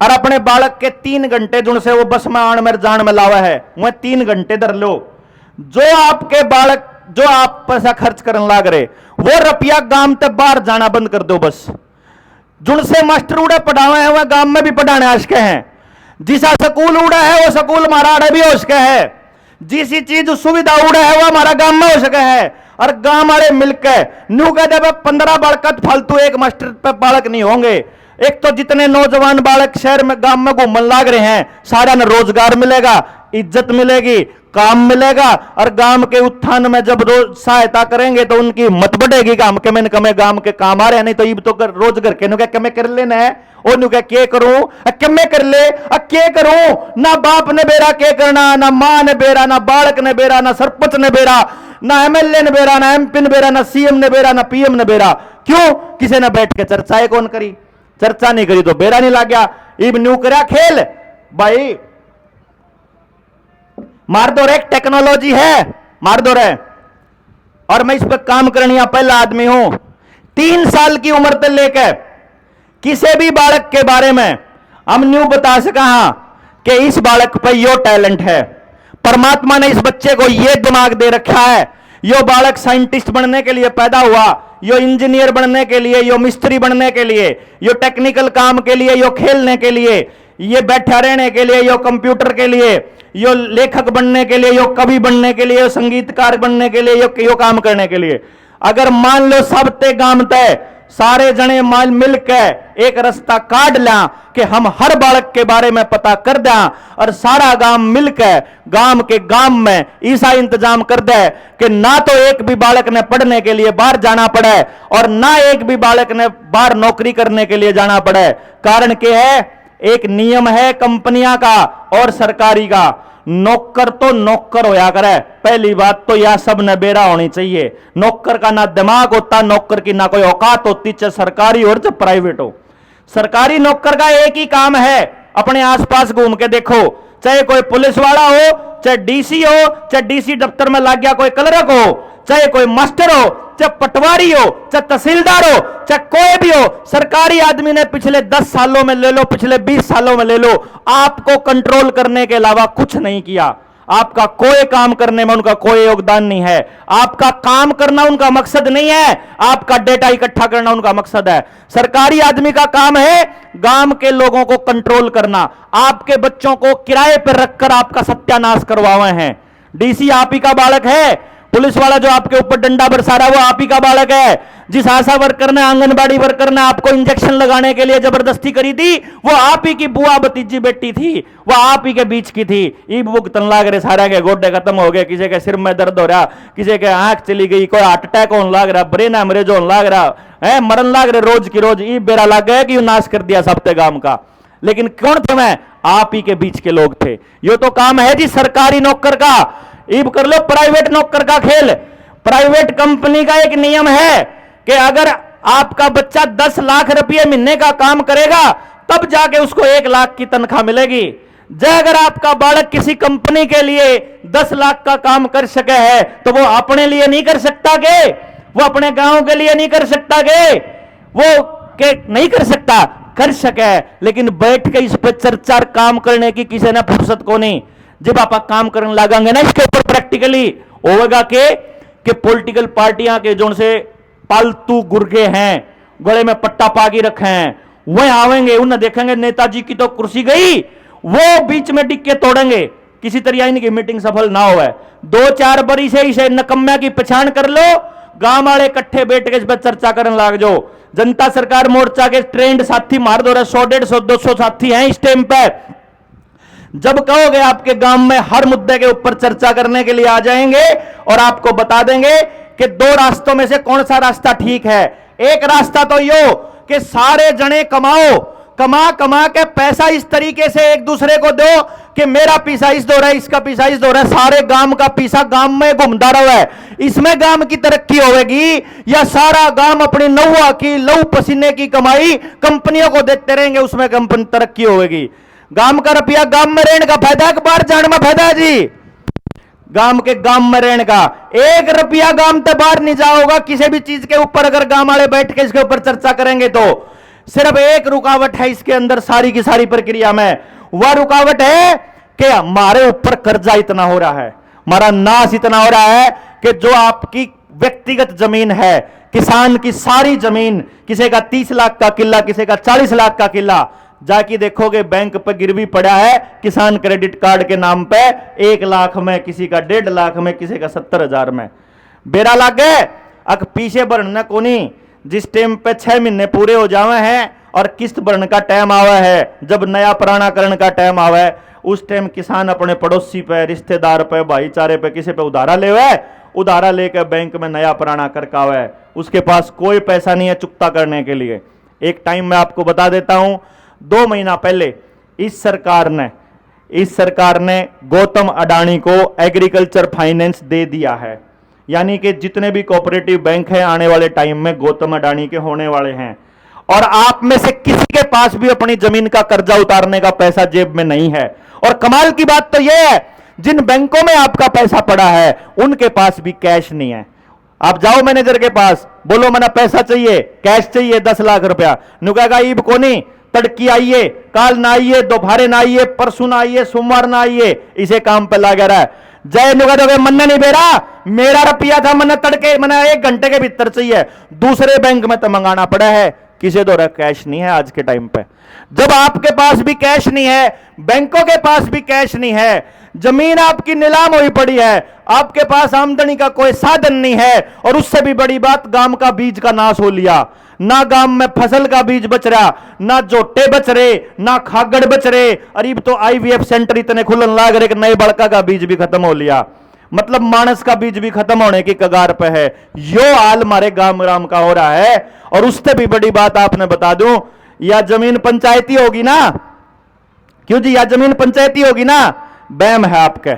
और अपने बालक के 3 घंटे जुन से वो बस में आन में जान में लावा है, वह 3 घंटे धर लो। जो आपके बालक, जो आप पैसा खर्च करने लाग रहे, वो रुपया गांव तक बाहर जाना बंद कर दो बस। जुन से मास्टर उड़े पढ़ावे हैं, वह गांव में भी पढ़ाने आशके हैं, जिसा स्कूल उड़ा है वो स्कूल हमारा आड़े भी हो सके है, जिसी चीज सुविधा उड़ा है वो हमारा गांव में हो सके है। और गांव वाले मिलकर न्यू कहते 15 बालक फालतू एक मास्टर पे बालक नहीं होंगे। एक तो जितने नौजवान बालक शहर में गांव में घूमने लाग रहे हैं, सारा ने रोजगार मिलेगा, इज्जत मिलेगी, काम मिलेगा, और गांव के उत्थान में जब रोज सहायता करेंगे तो उनकी हिम्मत बढ़ेगी, गांव के में कमे गांव के काम आ रहे हैं, नहीं तो ये तो रोज घर के नु कमे कर लेना है, और नु क्या करूं, कमे कर ले, क्या करूं, ना बाप ने बेरा क्या करना, ना मां ने बेरा, ना बालक ने बेरा, ना सरपंच ने बेरा, ना एमएलए ने बेरा, ना एमपी ने बेरा, ना सीएम ने बेरा, ना पीएम ने बेरा। क्यों? किसी ने बैठ के चर्चाएं कौन करी, चर्चा नहीं करी तो बेरा नहीं लग गया। इब न्यू करा खेल भाई, मार दो रे, टेक्नोलॉजी है, मार दो रे। और मैं इस पर काम करने का पहला आदमी हूं। 3 साल की उम्र से लेकर किसी भी बालक के बारे में हम न्यू बता सका कि इस बालक पर यो टैलेंट है, परमात्मा ने इस बच्चे को ये दिमाग दे रखा है, यो बालक साइंटिस्ट बनने के लिए पैदा हुआ, यो इंजीनियर बनने के लिए, यो मिस्त्री बनने के लिए, यो टेक्निकल काम के लिए, यो खेलने के लिए, ये बैठा रहने के लिए, यो कंप्यूटर के लिए, यो लेखक बनने के लिए, यो कवि बनने के लिए, यो संगीतकार बनने के लिए, यो काम करने के लिए। अगर मान लो सब ते गांव तय सारे जने माल मिलकर एक रास्ता काट ला कि हम हर बालक के बारे में पता कर दें, और सारा गांव मिलकर गांव में ऐसा इंतजाम कर दे कि ना तो एक भी बालक ने पढ़ने के लिए बाहर जाना पड़े, और ना एक भी बालक ने बाहर नौकरी करने के लिए जाना पड़े। कारण क्या है? एक नियम है कंपनियां का और सरकारी का, नौकर तो नौकर होया करे। पहली बात तो यह सब न बेरा होनी चाहिए, नौकर का ना दिमाग होता, नौकर की ना कोई औकात होती, चाहे सरकारी हो चाहे प्राइवेट हो। सरकारी नौकर का एक ही काम है, अपने आसपास घूम के देखो, चाहे कोई पुलिस वाला हो, चाहे डीसी हो, चाहे डीसी दफ्तर में लग गया कोई क्लर्क हो, चाहे कोई मास्टर हो, चाहे पटवारी हो, चाहे तहसीलदार हो, चाहे कोई भी हो, सरकारी आदमी ने पिछले 10 सालों में ले लो, पिछले 20 सालों में ले लो, आपको कंट्रोल करने के अलावा कुछ नहीं किया। आपका कोई काम करने में उनका कोई योगदान नहीं है। आपका काम करना उनका मकसद नहीं है, आपका डेटा इकट्ठा करना उनका मकसद है। सरकारी आदमी का काम है गांव के लोगों को कंट्रोल करना, आपके बच्चों को किराए पर रखकर आपका सत्यानाश करवावे हैं। डीसी आप ही का बालक है, पुलिस वाला जो आपके ऊपर डंडा बरसा रहा है वो आप ही का बालक है। जिस आशा वर्कर ने, आंगनबाड़ी वर्कर ने आपको इंजेक्शन लगाने के लिए जबरदस्ती करी थी, वो आप ही की बुआ भतीजी बेटी थी, वो आप ही के बीच की थी। ई भुगतन लाग रहे, सारे के गोड्डे खत्म हो गए, किसी के सिर में दर्द हो रहा, किसी के आंख चली गई, कोई हार्ट अटैक होने लग रहा, ब्रेन हेमरेज होने लग रहा है, मरण लग रहे रोज की रोज। ई बेरा लग गया कि नाश कर दिया सबते गांव का। लेकिन कौन थे? मैं आप ही के बीच के लोग थे। यो तो काम है जी सरकारी नौकर का। ईब कर लो प्राइवेट नौकर का खेल। प्राइवेट कंपनी का एक नियम है कि अगर आपका बच्चा 10 लाख रुपए महीने का काम करेगा तब जाके उसको 1 लाख की तनख्वाह मिलेगी। जय अगर आपका बालक किसी कंपनी के लिए 10 लाख का काम कर सके है तो वो अपने लिए नहीं कर सकता के, वो अपने गांव के लिए नहीं कर सकता के, वो के नहीं कर सकता, कर सके, लेकिन बैठ के इस पर चर्चा काम करने की किसी ने फुर्सत को नहीं। जब आप काम करने लगाएंगे ना इसके ऊपर प्रैक्टिकली होगा कि पॉलिटिकल पार्टियां के जो से पालतू गुर्गे हैं, गले में पट्टा पागी रखे हैं, वह आवेंगे, उन्हें देखेंगे नेताजी की तो कुर्सी गई, वो बीच में डिक्के तोड़ेंगे। किसी तरह इनकी मीटिंग सफल ना हो। 2-4 बरी से इसे नकम्या की पहचान कर लो, गांव वाले इकट्ठे बैठ के इस पर चर्चा करने लग जाओ। जनता सरकार मोर्चा के ट्रेंड साथी मार दो रहे, 100-150-200 साथी हैं इस टाइम पे। जब कहोगे आपके गांव में हर मुद्दे के ऊपर चर्चा करने के लिए आ जाएंगे और आपको बता देंगे कि 2 रास्तों में से कौन सा रास्ता ठीक है। एक रास्ता तो यो कि सारे जने कमाओ, कमा कमा के पैसा इस तरीके से एक दूसरे को दो कि मेरा पीसा इस दो रहा है, इसका पीसा इस दो रहा है, सारे गांव का पीसा गांव में घूमता रहा है। इसमें गांव की तरक्की होगी या सारा गांव अपनी नौवा की लहू पसीने की कमाई कंपनियों को देते रहेंगे, उसमें कंपनी तरक्की होगी। गांव का रुपया गांव में रहने का फायदा है कि बाहर जाने में फायदा है जी? गांव के गांव में रहने का। 1 रुपया गांव से बाहर नहीं जाओगा किसी भी चीज के ऊपर। अगर गांव वाले बैठ के इसके ऊपर चर्चा करेंगे तो सिर्फ एक रुकावट है इसके अंदर सारी की सारी प्रक्रिया में। वह रुकावट है कि हमारे ऊपर कर्जा इतना हो रहा है, हमारा नाश इतना हो रहा है कि जो आपकी व्यक्तिगत जमीन है, किसान की सारी जमीन, किसी का 30 लाख का किला, किसी का 40 लाख का किला, जाके देखोगे बैंक पे गिरवी पड़ा है किसान क्रेडिट कार्ड के नाम पे 1 लाख में, किसी का 1.5 लाख में, किसी का 70,000 में। बेरा लाग गए। अक पीछे बढ़ना को नहीं। जिस टाइम पे 6 महीने पूरे हो जावे हैं और किस्त भरने का टाइम आवा है, जब नया पुरानाकरण का टाइम आवा है, उस टाइम किसान अपने पड़ोसी पे, रिश्तेदार पे, भाईचारे पे, किसी पे उधारा ले हुआ है, उधारा लेकर बैंक में नया पुराना करका हुआ है। उसके पास कोई पैसा नहीं है चुकता करने के लिए। एक टाइम मैं आपको बता देता हूं, 2 महीना पहले इस सरकार ने गौतम अडानी को एग्रीकल्चर फाइनेंस दे दिया है। यानी कि जितने भी कोऑपरेटिव बैंक हैं आने वाले टाइम में गौतम अडानी के होने वाले हैं। और आप में से किसी के पास भी अपनी जमीन का कर्जा उतारने का पैसा जेब में नहीं है। और कमाल की बात तो यह है, जिन बैंकों में आपका पैसा पड़ा है उनके पास भी कैश नहीं है। आप जाओ मैनेजर के पास, बोलो मैंने पैसा चाहिए, कैश चाहिए 10 लाख रुपया, नुकेगा ईब को नहीं, तड़की आइए, काल ना आइए, दोपहरे ना आइए, परसों ना आइए, सोमवार ना आइए, इसे काम पे लगा रहा है। जय नुका दोगे मन्ना नहीं बेरा, मेरा रुपया था मन्ना तड़के, मैंने 1 घंटे के भीतर चाहिए, दूसरे बैंक में तो मंगाना पड़ा है, किसी दो कैश नहीं है आज के टाइम पे। जब आपके पास भी कैश नहीं है, बैंकों के पास भी कैश नहीं है, जमीन आपकी नीलाम हुई पड़ी है, आपके पास आमदनी का कोई साधन नहीं है, और उससे भी बड़ी बात गांव का बीज का नाश हो लिया। ना गांव में फसल का बीज बच रहा, ना जोटे बच रहे, ना खागड़ बच रहे। अरीब तो IVF सेंटर इतने खुलन लाग रहे कि नए बड़का का बीज भी खत्म हो लिया, मतलब मानस का बीज भी खत्म होने की कगार पे है। यो हाल हमारे गांव राम का हो रहा है। और उससे भी बड़ी बात आपने बता दूं, या जमीन पंचायती होगी ना, क्यों जी, या जमीन पंचायती होगी ना, बैम है आपके।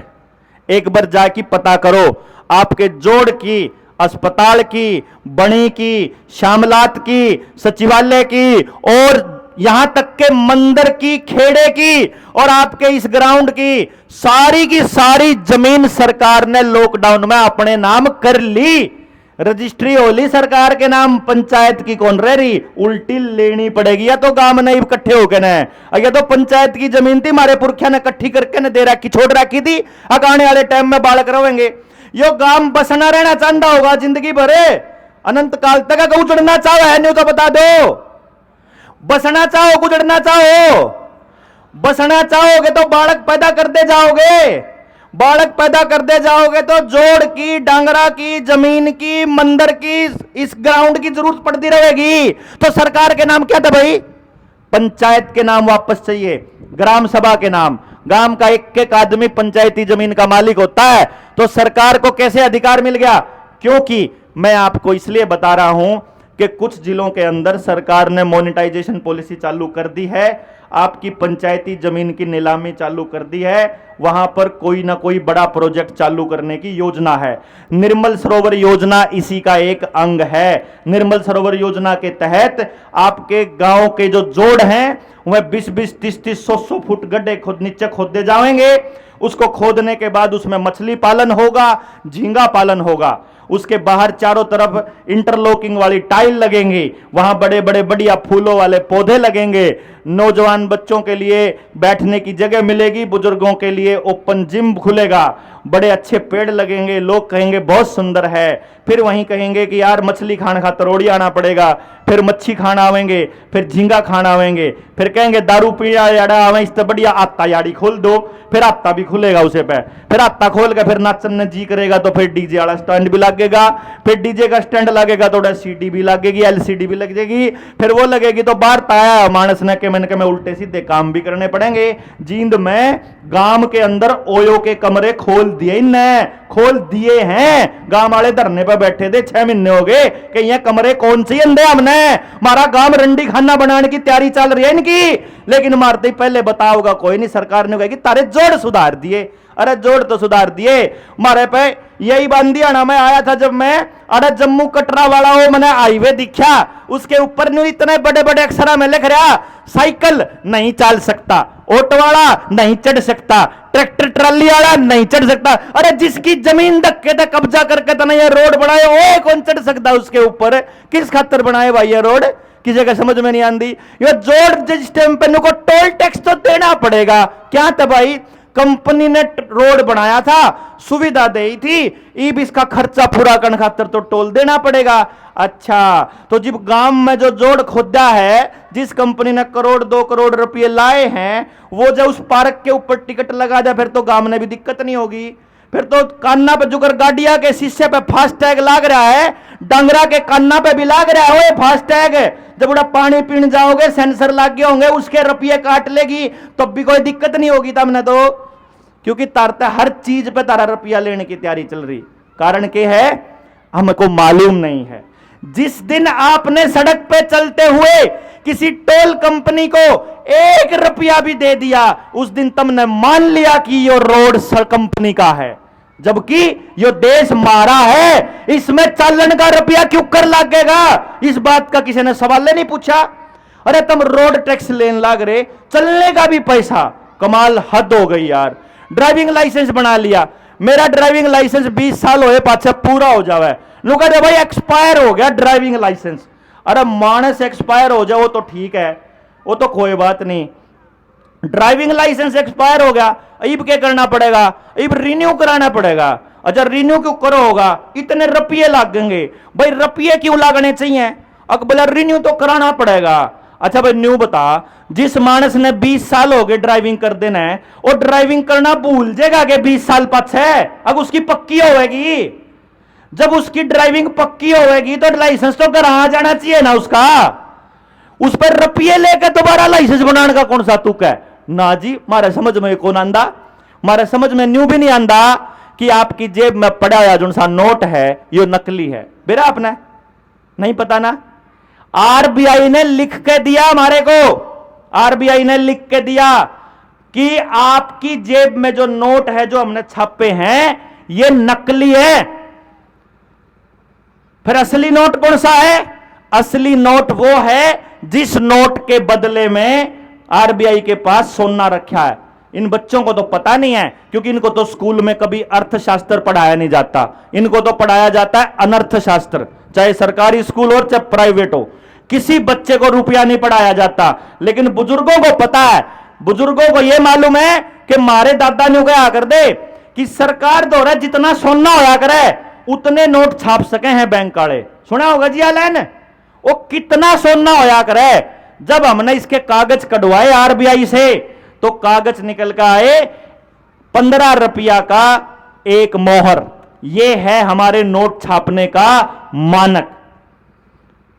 एक बार जाके पता करो, आपके जोड़ की, अस्पताल की, बणी की, शामलात की, सचिवालय की, और यहां तक के मंदिर की, खेड़े की, और आपके इस ग्राउंड की सारी जमीन सरकार ने लॉकडाउन में अपने नाम कर ली। रजिस्ट्री हो ली सरकार के नाम, पंचायत की कौन रह रही, उल्टी लेनी पड़ेगी। या तो गांव में इकट्ठे होके न, या तो पंचायत की जमीन थी हमारे पुरखिया ने इकट्ठी करके न दे रखी, छोड़ रखी थी, आने वाले टाइम में बालक रहेंगे। यो गांव बसना रहना चाहता होगा जिंदगी भर, अनंत काल तक उजड़ना चाहो है, नहीं तो बता दो। बसना चाहो, गुजरना चाहो, बसना चाहोगे तो बालक पैदा करते जाओगे, बालक पैदा करते जाओगे तो जोड़ की, डांगरा की, जमीन की, मंदिर की, इस ग्राउंड की जरूरत पड़ती रहेगी। तो सरकार के नाम क्या था भाई? पंचायत के नाम वापस चाहिए, ग्राम सभा के नाम। गांव का एक एक आदमी पंचायती जमीन का मालिक होता है। तो सरकार को कैसे अधिकार मिल गया? क्योंकि मैं आपको इसलिए बता रहा हूं कि कुछ जिलों के अंदर सरकार ने मोनेटाइजेशन पॉलिसी चालू कर दी है, आपकी पंचायती जमीन की नीलामी चालू कर दी है, वहां पर कोई ना कोई बड़ा प्रोजेक्ट चालू करने की योजना है। निर्मल सरोवर योजना इसी का एक अंग है। निर्मल सरोवर योजना के तहत आपके गांव के जो जोड़ हैं वह 20-20, 30-30, 100-100 फुट गड्ढे खुद नीचे खोदे जाएंगे। उसको खोदने के बाद उसमें मछली पालन होगा, झींगा पालन होगा। उसके बाहर चारों तरफ इंटरलॉकिंग वाली टाइल लगेंगी, वहां बड़े बड़े बढ़िया फूलों वाले पौधे लगेंगे। नौजवान बच्चों के लिए बैठने की जगह मिलेगी, बुजुर्गों के लिए ओपन जिम खुलेगा, बड़े अच्छे पेड़ लगेंगे। लोग कहेंगे बहुत सुंदर है, फिर वहीं कहेंगे कि यार मछली खाना खा तरोड़ी आना पड़ेगा, फिर मच्छी खाना आवेंगे, फिर झींगा खाना आवेंगे, फिर कहेंगे दारू पीना याड़ा आवे, इस तो बढ़िया आत्ता याड़ी खोल दो, फिर आत्ता भी खुलेगा उसे पे, फिर आत्ता खोल के फिर नाचने जी करेगा तो फिर डीजे वाला स्टैंड भी लगेगा, फिर डीजे का स्टैंड लगेगा तो सीडी भी लगेगी, एलसीडी भी लग जाएगी, फिर वो लगेगी तो बाहर ताया मानस ने के मैंने में उल्टे सीधे काम भी करने पड़ेंगे। जींद में गांव के अंदर ओयो के कमरे खोल दिए, खोल दिए हैं। गांव वाले धरने पर बैठे थे, 6 महीने हो गए कि ये कमरे कौन सी अंधे हमने, हमारा गांव रंडी खाना बनाने की तैयारी चल रही है इनकी, लेकिन मारते ही पहले बताओगा कोई नहीं। सरकार ने कहा कि तारे जोड़ सुधार दिए। अरे जोड़ तो सुधार दिए, मारे पे यही बांदियाना में आया था जब मैं, अरे जम्मू कटरा वाला वो मैंने हाईवे दिखा, उसके ऊपर नहीं इतने बड़े बड़े अक्षरों में लिख रहा साइकिल नहीं चल सकता, ऑटो वाला नहीं चढ़ सकता, ट्रैक्टर ट्राली वाला नहीं चढ़ सकता। अरे जिसकी जमीन धक्के तक कब्जा करके तो ये रोड बनाए, वो कौन चढ़ सकता उसके ऊपर? किस खातर बनाए भाई ये रोड? किसी का समझ में नहीं आती। ये जोड़ जिस टाइम पे को टोल टैक्स तो देना पड़ेगा। क्या था भाई? कंपनी ने रोड बनाया था, सुविधा दी थी, अब इसका खर्चा पूरा करने खातर तो टोल देना पड़ेगा। अच्छा, तो जब गांव में जो जोड़ खोदा है, जिस कंपनी ने 1-2 करोड़ रुपए लाए हैं, वो जब उस पार्क के ऊपर टिकट लगा दे फिर तो गांव में भी दिक्कत नहीं होगी। फिर तो कान्ना पे जुगर गाड़िया के शीशे पे फास्टैग लाग रहा है, डंगरा के कान्ना पे भी लाग रहा है फास्टैग। जब उड़ा पानी पीने जाओगे सेंसर लाग गए होंगे, उसके रुपये काट लेगी, तब भी कोई दिक्कत नहीं होगी तमने तो, क्योंकि तारता हर चीज पे तारा रुपया लेने की तैयारी चल रही। कारण क्या है? हमको मालूम नहीं है। जिस दिन आपने सड़क पे चलते हुए किसी टोल कंपनी को 1 रुपया भी दे दिया, उस दिन तुमने मान लिया कि ये रोड कंपनी का है, जबकि ये देश मारा है। इसमें चालन का रुपया क्यों कर लगेगा? इस बात का किसी ने सवाल नहीं पूछा। अरे तुम रोड टैक्स लेने लग रहे, चलने का भी पैसा, कमाल, हद हो गई यार। ड्राइविंग लाइसेंस बना लिया, मेरा ड्राइविंग लाइसेंस 20 साल होए पाछे पूरा हो जावे, लोग कहते भाई एक्सपायर हो गया ड्राइविंग लाइसेंस। अरे मानस एक्सपायर हो जाए वो तो ठीक है, वो तो कोई बात नहीं। ड्राइविंग लाइसेंस एक्सपायर हो गया, अब क्या करना पड़ेगा? अब रिन्यू कराना पड़ेगा। अच्छा, रिन्यू क्यों करो होगा? इतने रुपये लगेंगे। भाई रुपये क्यों लगने चाहिए? अकबर रिन्यू तो कराना पड़ेगा। अच्छा भाई न्यू बता, जिस मानस ने 20 साल हो गए ड्राइविंग कर देना है, और ड्राइविंग करना भूल जाएगा कि 20 साल पीछे, अब उसकी पक्की होगी। जब उसकी ड्राइविंग पक्की होगी तो लाइसेंस तो घर आ जाना चाहिए ना उसका। उस पर रुपये लेकर दोबारा लाइसेंस बनाने का कौन सा तुक है? ना जी, मारे समझ में कौन आंदा, मारे समझ में न्यू भी नहीं आंदा कि आपकी जेब में पड़ा हुआ जो सा नोट है ये नकली है। बेरा आपने नहीं पता ना? आरबीआई ने लिख के दिया हमारे को, आरबीआई ने लिख के दिया कि आपकी जेब में जो नोट है जो हमने छापे हैं ये नकली है। फिर असली नोट कौन सा है? असली नोट वो है जिस नोट के बदले में आरबीआई के पास सोना रखा है। इन बच्चों को तो पता नहीं है, क्योंकि इनको तो स्कूल में कभी अर्थशास्त्र पढ़ाया नहीं जाता, इनको तो पढ़ाया जाता है अनर्थशास्त्र, चाहे सरकारी स्कूल हो चाहे प्राइवेट हो। किसी बच्चे को रुपया नहीं पढ़ाया जाता, लेकिन बुजुर्गों को पता है। बुजुर्गों को यह मालूम है कि मारे दादा ने कहा कर दे कि सरकार द्वारा जितना सोना होया करे उतने नोट छाप सके हैं बैंक वाले। सुना होगा जी आलैन, वो कितना सोना होया करे। जब हमने इसके कागज कटवाए आरबीआई से तो कागज निकल कर आए 15 रुपया का एक मोहर, यह है हमारे नोट छापने का मानक।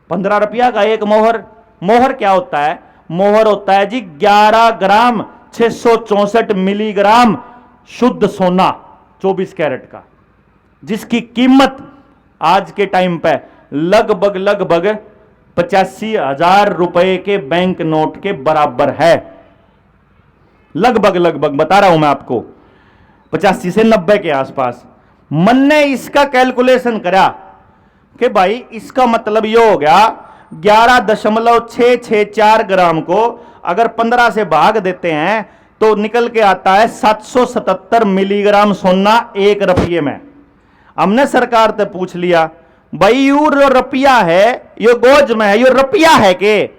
15 रुपया का एक मोहर। मोहर क्या होता है? मोहर होता है जी 11 ग्राम 664 मिलीग्राम शुद्ध सोना 24 कैरेट का, जिसकी कीमत आज के टाइम पे लगभग 85,000 रुपए के बैंक नोट के बराबर है। लगभग बता रहा हूं मैं आपको, 85 से 90 के आसपास। मन ने इसका कैलकुलेशन करा कि भाई इसका मतलब यह हो गया 11.664 ग्राम को अगर 15 से भाग देते हैं तो निकल के आता है 777 मिलीग्राम सोना 1 रुपये में। हमने सरकार से पूछ लिया, भाई यू रुपया है, यो गोज में है, यो रुपया है के?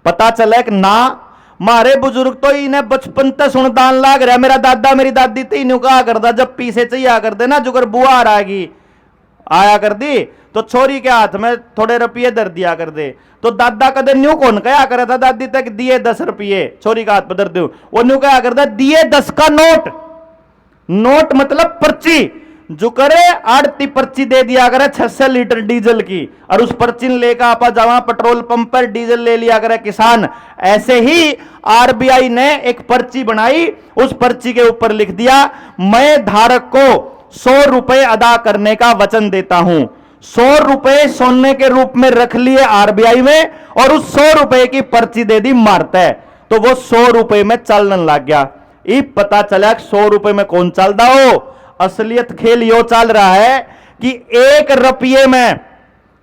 पता चला कि ना, मारे बुजुर्ग तो इन्हें बचपन से सुनदान लाग रहा। मेरा दादा मेरी दादी तो इन्हें कहा करता, जब पीछे चाहिए करते ना, जुगर बुआ आ रही आया कर दी तो छोरी के हाथ में थोड़े रुपये दर दिया कर दे। तो दादा कदे न्यू कौन कहा करता था, दादी तक दिए 10 रुपये छोरी का हाथ पर दर दो, वो न्यू कहा करता दिए 10 का नोट। नोट मतलब पर्ची, जो करे आड़ती पर्ची दे दिया करे 600 लीटर डीजल की, और उस पर्ची लेकर आप जावा पेट्रोल पंप पर डीजल ले लिया करे किसान। ऐसे ही आरबीआई ने एक पर्ची बनाई, उस पर्ची के ऊपर लिख दिया, मैं धारक को 100 रुपए अदा करने का वचन देता हूं। 100 रुपए सोने के रूप में रख लिए आरबीआई में, और उस 100 रुपए की पर्ची दे दी मारता है, तो वो 100 रुपए में चलने लग गया। ये पता चला 100 रुपए में कौन चलता हो। असलियत खेल यो चल रहा है कि 1 रुपये में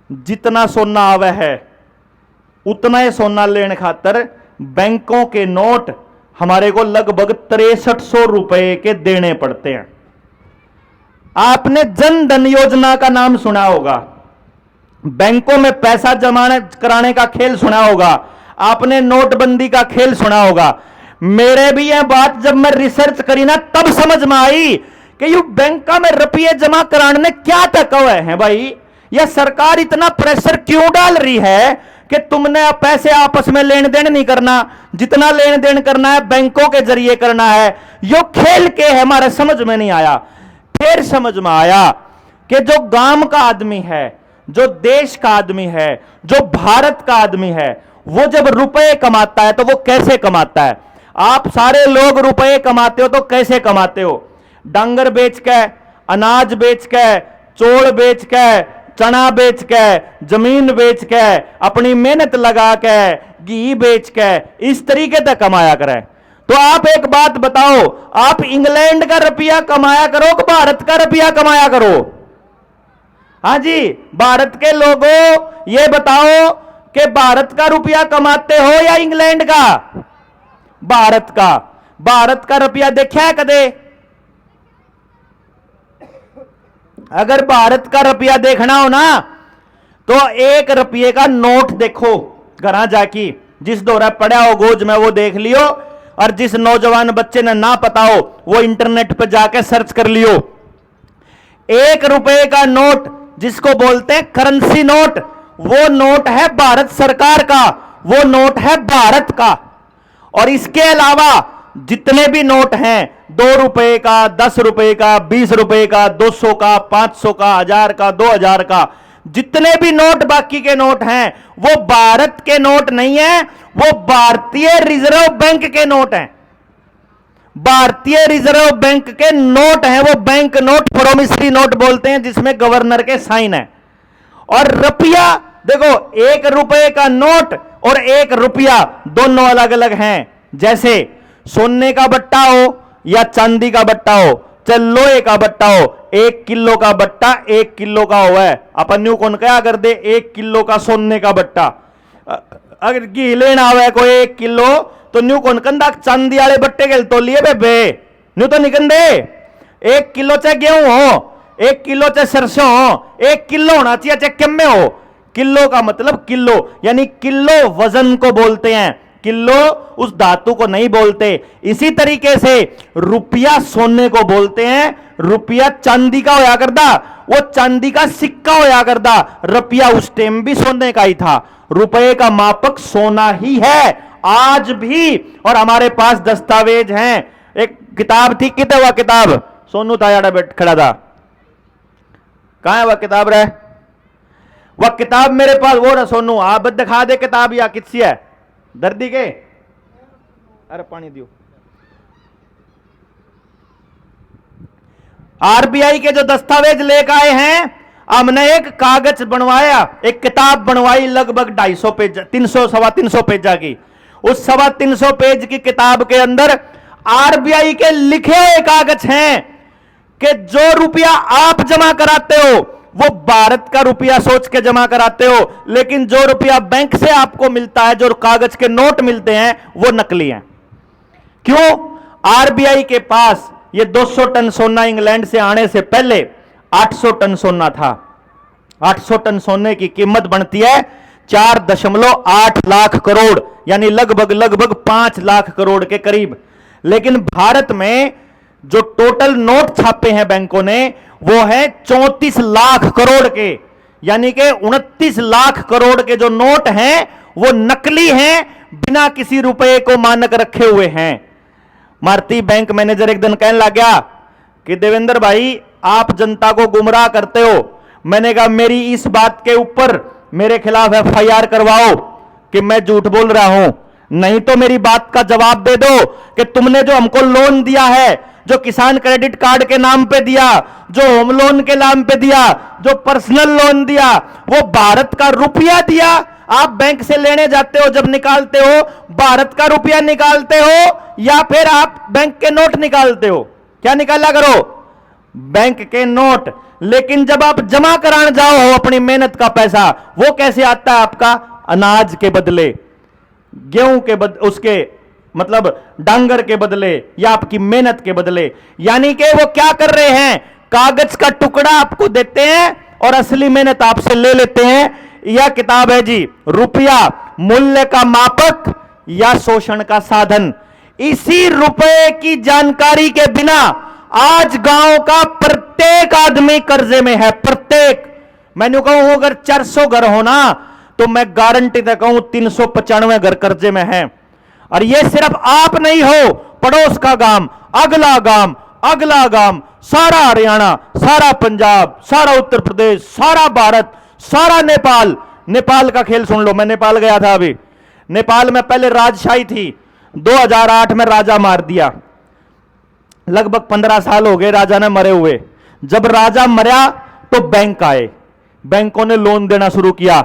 जितना सोना आवे है उतना ही सोना लेने खातर बैंकों के नोट हमारे को लगभग 6300 रुपए के देने पड़ते हैं। आपने जन धन योजना का नाम सुना होगा, बैंकों में पैसा जमा कराने का खेल सुना होगा, आपने नोटबंदी का खेल सुना होगा। मेरे भी यह बात जब मैं रिसर्च करी ना तब समझ में आई कि यू बैंक में रुपये जमा कराने ने क्या तक है भाई। यह सरकार इतना प्रेशर क्यों डाल रही है कि तुमने पैसे आपस में लेन देन नहीं करना, जितना लेन देन करना है बैंकों के जरिए करना है। यो खेल के है, हमारे समझ में नहीं आया। फिर समझ में आया कि जो गांव का आदमी है, जो देश का आदमी है, जो भारत का आदमी है, वो जब रुपए कमाता है तो वो कैसे कमाता है। आप सारे लोग रुपए कमाते हो तो कैसे कमाते हो? डांगर बेच के, अनाज बेच के, चौल बेच के, चना बेच के, जमीन बेच के, अपनी मेहनत लगा के, घी बेच के, इस तरीके से कमाया करें। तो आप एक बात बताओ, आप इंग्लैंड का रुपया कमाया करो कि भारत का रुपया कमाया करो? हाँ जी, भारत के लोगों ये बताओ कि भारत का रुपया कमाते हो या इंग्लैंड का? भारत का। भारत का रुपया देखा है कदे? अगर भारत का रुपया देखना हो ना तो 1 रुपये का नोट देखो घर जाकी, जिस दौरा पड़ा हो गोज में वो देख लियो, और जिस नौजवान बच्चे ने ना पता हो वो इंटरनेट पर जाके सर्च कर लियो। 1 रुपये का नोट जिसको बोलते हैं करेंसी नोट, वो नोट है भारत सरकार का, वो नोट है भारत का। और इसके अलावा जितने भी नोट हैं, 2 रुपए का, 10 रुपए का, 20 रुपए का, 200 का, 500 का, 1000 का, 2000 का, जितने भी नोट बाकी के नोट हैं वो भारत के नोट नहीं है, वो भारतीय रिजर्व बैंक के नोट हैं। भारतीय रिजर्व बैंक के नोट हैं वो, बैंक नोट, प्रोमिसरी नोट बोलते हैं, जिसमें गवर्नर के साइन है। और रुपया देखो, 1 रुपए का नोट और 1 रुपया दोनों अलग अलग हैं। जैसे सोने का बट्टा हो या चांदी का बट्टा हो, चाहे लोहे का बट्टा हो, 1 किलो का बट्टा 1 किलो का हुआ है। अपन न्यू कौन क्या कर दे, 1 किलो का सोने का बट्टा। अगर घी लेना हुआ कोई 1 किलो तो न्यू कौन कंधा चांदी वाले बट्टे के तो लिए बेबे न्यू तो निकल दे। 1 किलो चाहे गेहूं हो, 1 किलो चाहे सरसों हो, 1 किलो होना चाहिए चाहे किम्मे हो। किलो का मतलब किलो, यानी किलो वजन को बोलते हैं, किलो उस धातु को नहीं बोलते। इसी तरीके से रुपया सोने को बोलते हैं, रुपया चांदी का होया करता, वो चांदी का सिक्का होया करता। रुपया उस टाइम भी सोने का ही था। रुपए का मापक सोना ही है आज भी, और हमारे पास दस्तावेज हैं। एक किताब थी, किते हुआ किताब, सोनू तायाड़ा बैठ खड़ा था, कहां है वह किताब रहे, वह किताब मेरे पास वो रहा सोनू, आप दिखा दे किताब या किसी है दर्दी के, अरे पानी दियो। आरबीआई के जो दस्तावेज लेकर आए हैं, हमने एक कागज बनवाया, एक किताब बनवाई लगभग 250 पेज, 300 सवा 300 पेज की। उस सवा 300 पेज की किताब के अंदर आरबीआई के लिखे हुए कागज हैं कि जो रुपया आप जमा कराते हो वो भारत का रुपया सोच के जमा कराते हो, लेकिन जो रुपया बैंक से आपको मिलता है, जो कागज के नोट मिलते हैं, वो नकली हैं। क्यों? आरबीआई के पास ये 200 टन सोना इंग्लैंड से आने से पहले 800 टन सोना था। 800 टन सोने की कीमत बनती है 4.8 लाख करोड़, यानी लगभग 5 लाख करोड़ के करीब। लेकिन भारत में जो टोटल नोट छापे हैं बैंकों ने, वो है 34 लाख करोड़ के, यानी कि 29 लाख करोड़ के जो नोट हैं वो नकली हैं, बिना किसी रुपए को मानक रखे हुए हैं। भारतीय बैंक मैनेजर एक दिन कहने लग गया कि देवेंद्र भाई, आप जनता को गुमराह करते हो। मैंने कहा मेरी इस बात के ऊपर मेरे खिलाफ एफआईआर करवाओ कि मैं झूठ बोल रहा हूं, नहीं तो मेरी बात का जवाब दे दो कि तुमने जो हमको लोन दिया है, जो किसान क्रेडिट कार्ड के नाम पे दिया, जो होम लोन के नाम पे दिया, जो पर्सनल लोन दिया, वो भारत का रुपया दिया। आप बैंक से लेने जाते हो, जब निकालते हो भारत का रुपया निकालते हो या फिर आप बैंक के नोट निकालते हो? क्या निकाला करो? बैंक के नोट। लेकिन जब आप जमा कराने जाओ अपनी मेहनत का पैसा, वो कैसे आता है आपका? अनाज के बदले, गेहूं के उसके मतलब डांगर के बदले, या आपकी मेहनत के बदले। यानी कि वो क्या कर रहे हैं? कागज का टुकड़ा आपको देते हैं और असली मेहनत आपसे ले लेते हैं। यह किताब है जी, रुपया मूल्य का मापक या शोषण का साधन। इसी रुपए की जानकारी के बिना आज गांव का प्रत्येक आदमी कर्जे में है। प्रत्येक, मैंने कहूं अगर 400 घर होना तो मैं गारंटी से कहूं 395 घर कर्जे में हैं। और यह सिर्फ आप नहीं हो, पड़ोस का गांव, अगला गांव, अगला गांव, सारा हरियाणा, सारा पंजाब, सारा उत्तर प्रदेश, सारा भारत, सारा नेपाल। नेपाल का खेल सुन लो, मैं नेपाल गया था अभी। नेपाल में पहले राजशाही थी, 2008 में राजा मार दिया। लगभग 15 साल हो गए राजा ने मरे हुए। जब राजा मरा तो बैंक आए, बैंकों ने लोन देना शुरू किया।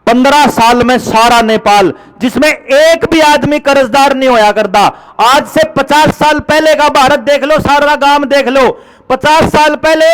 15 साल में सारा नेपाल, जिसमें एक भी आदमी कर्जदार नहीं होया करता। आज से 50 साल पहले का भारत देख लो, सारा गांव देख लो। 50 साल पहले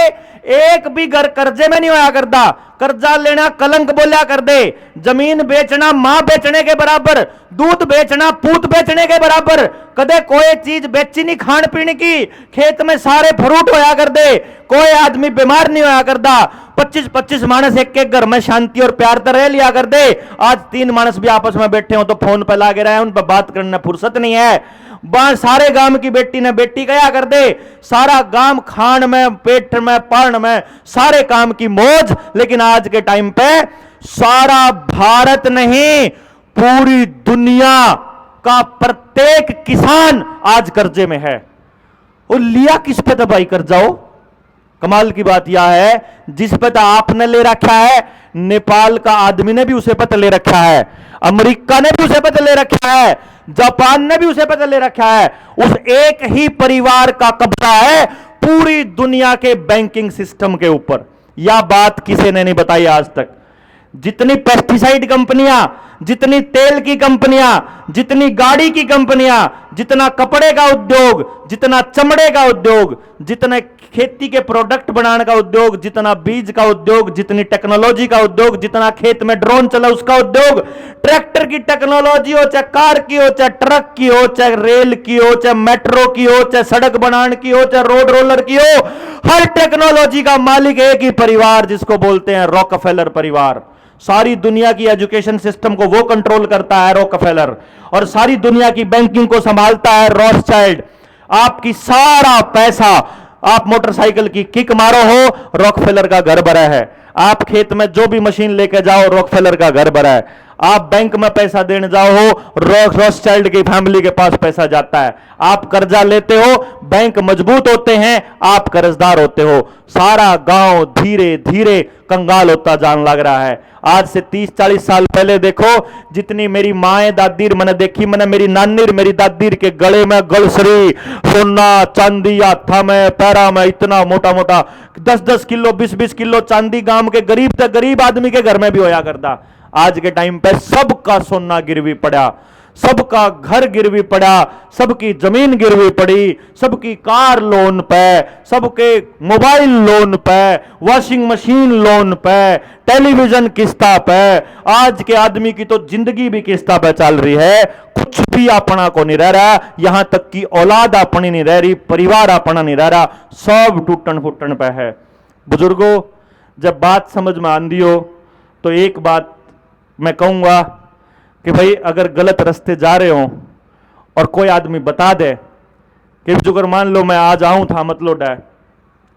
एक भी घर कर्जे में नहीं होया करता। कर्जा लेना कलंक बोलिया कर दे। जमीन बेचना मां बेचने के बराबर, दूध बेचना पूत बेचने के बराबर। कदे कोई चीज बेची नहीं खान पीने की। खेत में सारे फ्रूट होया कर दे, कोई आदमी बीमार नहीं होया करता। 25-25 मानस एक एक घर में शांति और प्यार तो रह लिया कर दे। आज 3 मानस भी आपस में बैठे हो तो फोन पे लागे रहे, उन पर बात करने फुर्सत नहीं है। सारे गांव की बेटी ने बेटी कया कर दे, सारा गांव खान में, पेट में, पान में, सारे काम की मौज। लेकिन आज के टाइम पे सारा भारत नहीं, पूरी दुनिया का प्रत्येक किसान आज कर्जे में है। और लिया किस पे था भाई कर्जा? हो कमाल की बात यह है, जिस पे तो आपने ले रखा है, नेपाल का आदमी ने भी उसे पता ले रखा है, अमेरिका ने भी उसे पता ले रखा है, जापान ने भी उसे पता ले रखा है। उस एक ही परिवार का कब्जा है पूरी दुनिया के बैंकिंग सिस्टम के ऊपर। यह बात किसी ने नहीं बताई आज तक। जितनी पेस्टिसाइड कंपनियां, जितनी तेल की कंपनियां, जितनी गाड़ी की कंपनियां, जितना कपड़े का उद्योग, जितना चमड़े का उद्योग, जितने खेती के प्रोडक्ट बनाने का उद्योग, जितना बीज का उद्योग, जितनी टेक्नोलॉजी का उद्योग, जितना खेत में ड्रोन चला उसका उद्योग, ट्रैक्टर की टेक्नोलॉजी हो, चाहे कार की हो, चाहे ट्रक की हो, चाहे रेल की हो, चाहे मेट्रो की हो, चाहे सड़क बनाने की हो, चाहे रोड रोलर की हो, हर टेक्नोलॉजी का मालिक एक ही परिवार, जिसको बोलते हैं रॉकफेलर परिवार। सारी दुनिया की एजुकेशन सिस्टम को वो कंट्रोल करता है रॉकफेलर, और सारी दुनिया की बैंकिंग को संभालता है रॉथस्चाइल्ड। आपकी सारा पैसा, आप मोटरसाइकिल की किक मारो हो, रॉकफेलर का घर भरा है। आप खेत में जो भी मशीन लेके जाओ, रॉकफेलर का घर भरा है। आप बैंक में पैसा देने जाओ हो, रॉथस्चाइल्ड की फैमिली के पास पैसा जाता है। आप कर्जा लेते हो, बैंक मजबूत होते हैं, आप कर्जदार होते हो। सारा गांव धीरे धीरे कंगाल होता जान लग रहा है। आज से 30-40 साल पहले देखो, जितनी मेरी माए दादीर मैंने देखी, मैंने मेरी नानीर मेरी दादीर के गले में गलसरी सोना चांदी, हाथा में पैरा में इतना मोटा मोटा 10-10 किलो 20-20 किलो चांदी गांव के गरीब से गरीब आदमी के घर में भी होया करता। आज के टाइम पे सबका सोना गिरवी पड़ा, सबका घर गिरवी पड़ा, सबकी जमीन गिरवी पड़ी, सबकी कार लोन पे, सबके मोबाइल लोन पे, वॉशिंग मशीन लोन पे, टेलीविजन किस्ता पे। आज के आदमी की तो जिंदगी भी किस्ता पे चल रही है। कुछ भी अपना को नहीं रह रहा, यहां तक कि औलाद अपनी नहीं रह रही, परिवार अपना नहीं रह रहा, सब टूटन फूटन पे है। बुजुर्गों, जब बात समझ में आंदी हो तो एक बात मैं कहूंगा कि भाई अगर गलत रास्ते जा रहे हो और कोई आदमी बता दे कि जुगर मान लो मैं आज आऊं था मत लोडा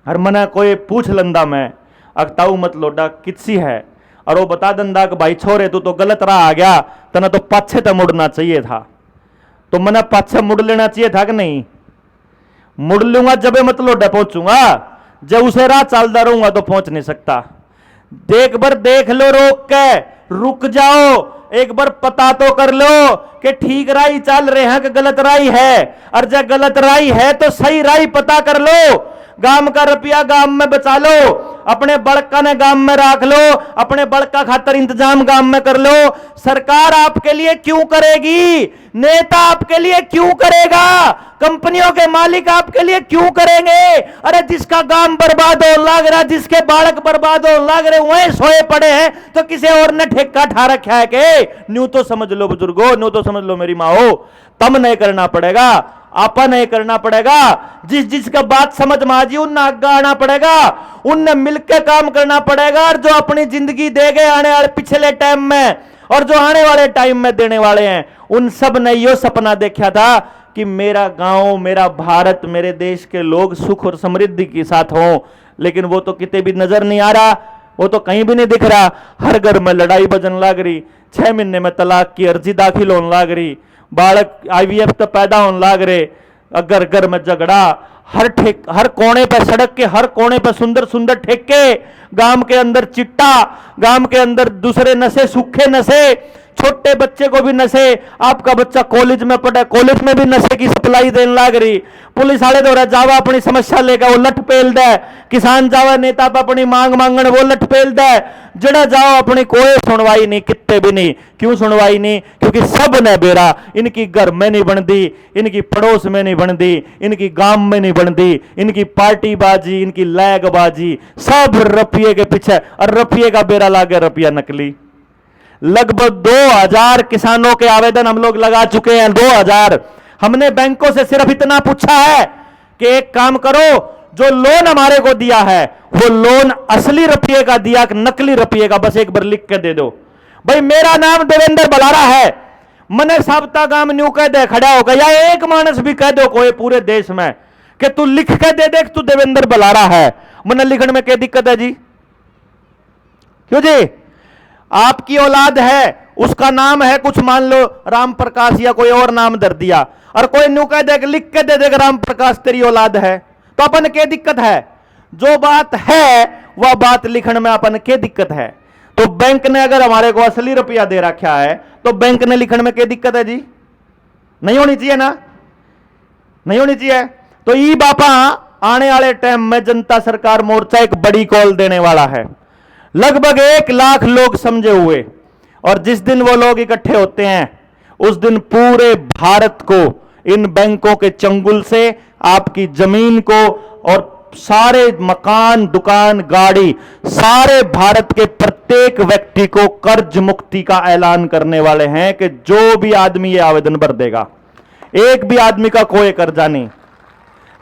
हर मना कोई पूछ लंदा मैं अगताऊ मत लोडा किसी है और वो बता दंदा कि भाई छोरे तू तो गलत राह आ गया, तना तो पाछे तक मुड़ना चाहिए था। तो मना पाछे मुड़ लेना चाहिए था कि नहीं? मुड़ लूंगा जब मत लोडा पहुंचूंगा, जब उसे राह चलता रहूंगा तो पहुंच नहीं सकता। देख बार देख लो, रोक के रुक जाओ, एक बार पता तो कर लो कि ठीक राही चल रहे हैं कि गलत राही है, और जब गलत राही है तो सही राही पता कर लो। गांव का रुपया गांव में बचा लो, अपने बड़का ने गांव में रख लो, अपने बड़का खातर इंतजाम गांव में कर लो। सरकार आपके लिए क्यों करेगी? नेता आपके लिए क्यों करेगा? कंपनियों के मालिक आपके लिए क्यों करेंगे? अरे जिसका गांव बर्बाद हो लग रहा, जिसके बालक बर्बाद हो लग रहे, वहीं सोए पड़े हैं तो किसी और ने ठेका ठा रखा है के? न्यू तो समझ लो बुजुर्गो, न्यू तो समझ लो मेरी माओ, तम नहीं करना पड़ेगा, आपा नहीं करना पड़ेगा। जिस जिसका बात समझ में आ जी उनने आगे आना पड़ेगा, उनने मिलकर काम करना पड़ेगा। और जो अपनी जिंदगी दे गए आने वाले पिछले टाइम में और जो आने वाले टाइम में देने वाले हैं, उन सब ने यो सपना देखा था कि मेरा गांव, मेरा भारत, मेरे देश के लोग सुख और समृद्धि के साथ हों। लेकिन वो तो कितने भी नजर नहीं आ रहा, वो तो कहीं भी नहीं दिख रहा। हर घर में लड़ाई बजन लाग रही, 6 महीने में तलाक की अर्जी दाखिल होने लाग रही, बालक IVF तो पैदा होने लाग रहे, अगर घर में झगड़ा, हर कोने पे, सड़क के हर कोने पे सुंदर सुंदर ठेके, गांव के अंदर चिट्टा, गांव के अंदर दूसरे नशे, सूखे नशे, छोटे बच्चे को भी नशे। आपका बच्चा कॉलेज में पढ़े, कॉलेज में भी नशे की सप्लाई देने लाग रही। पुलिस वाले दौरा जावा अपनी समस्या लेकर वो लट पेल दे, किसान जावा नेता पर अपनी मांग मांगने वो लट पेल दे, जड़ा जाओ अपनी कोई सुनवाई नहीं, कितने भी नहीं। क्यों सुनवाई नहीं? क्योंकि सब ने बेरा, इनकी घर में नहीं बनती, इनकी पड़ोस में नहीं बनती, इनकी गांव में नहीं बनती, इनकी पार्टी बाजी, इनकी लैग बाजी, सब रुपये के पीछे। और रुपये का बेरा लागे, रुपया नकली। लगभग 2000 किसानों के आवेदन हम लोग लगा चुके हैं, 2000। हमने बैंकों से सिर्फ इतना पूछा है कि एक काम करो, जो लोन हमारे को दिया है वो लोन असली रुपये का दिया कि नकली रुपये का, बस एक बार लिख के दे दो। भाई मेरा नाम देवेंद्र बलारा है, मने साबता गांव न्यू कह दे खड़ा होगा, या एक मानस भी कह दो कोई पूरे देश में कि तू लिख के दे दे तू देवेंद्र बलारा है, मने लिखने में क्या दिक्कत है जी? क्यों जी? आपकी औलाद है, उसका नाम है कुछ, मान लो राम प्रकाश या कोई और नाम धर दिया, और कोई न्यू कह दे लिख के दे देगा राम प्रकाश तेरी औलाद है, तो अपन क्या दिक्कत है? जो बात है वह बात लिखने में अपन क्या दिक्कत है? तो बैंक ने अगर हमारे को असली रुपया दे रखा है तो बैंक ने लिखने में क्या दिक्कत है जी? नहीं होनी चाहिए ना, नहीं होनी चाहिए। तो ई बापा आने वाले टाइम में जनता सरकार मोर्चा एक बड़ी कॉल देने वाला है। लगभग 1 लाख लोग समझे हुए, और जिस दिन वो लोग इकट्ठे होते हैं उस दिन पूरे भारत को इन बैंकों के चंगुल से, आपकी जमीन को और सारे मकान, दुकान, गाड़ी, सारे भारत के प्रत्येक व्यक्ति को कर्ज मुक्ति का ऐलान करने वाले हैं कि जो भी आदमी ये आवेदन भर देगा, एक भी आदमी का कोई कर्जा नहीं।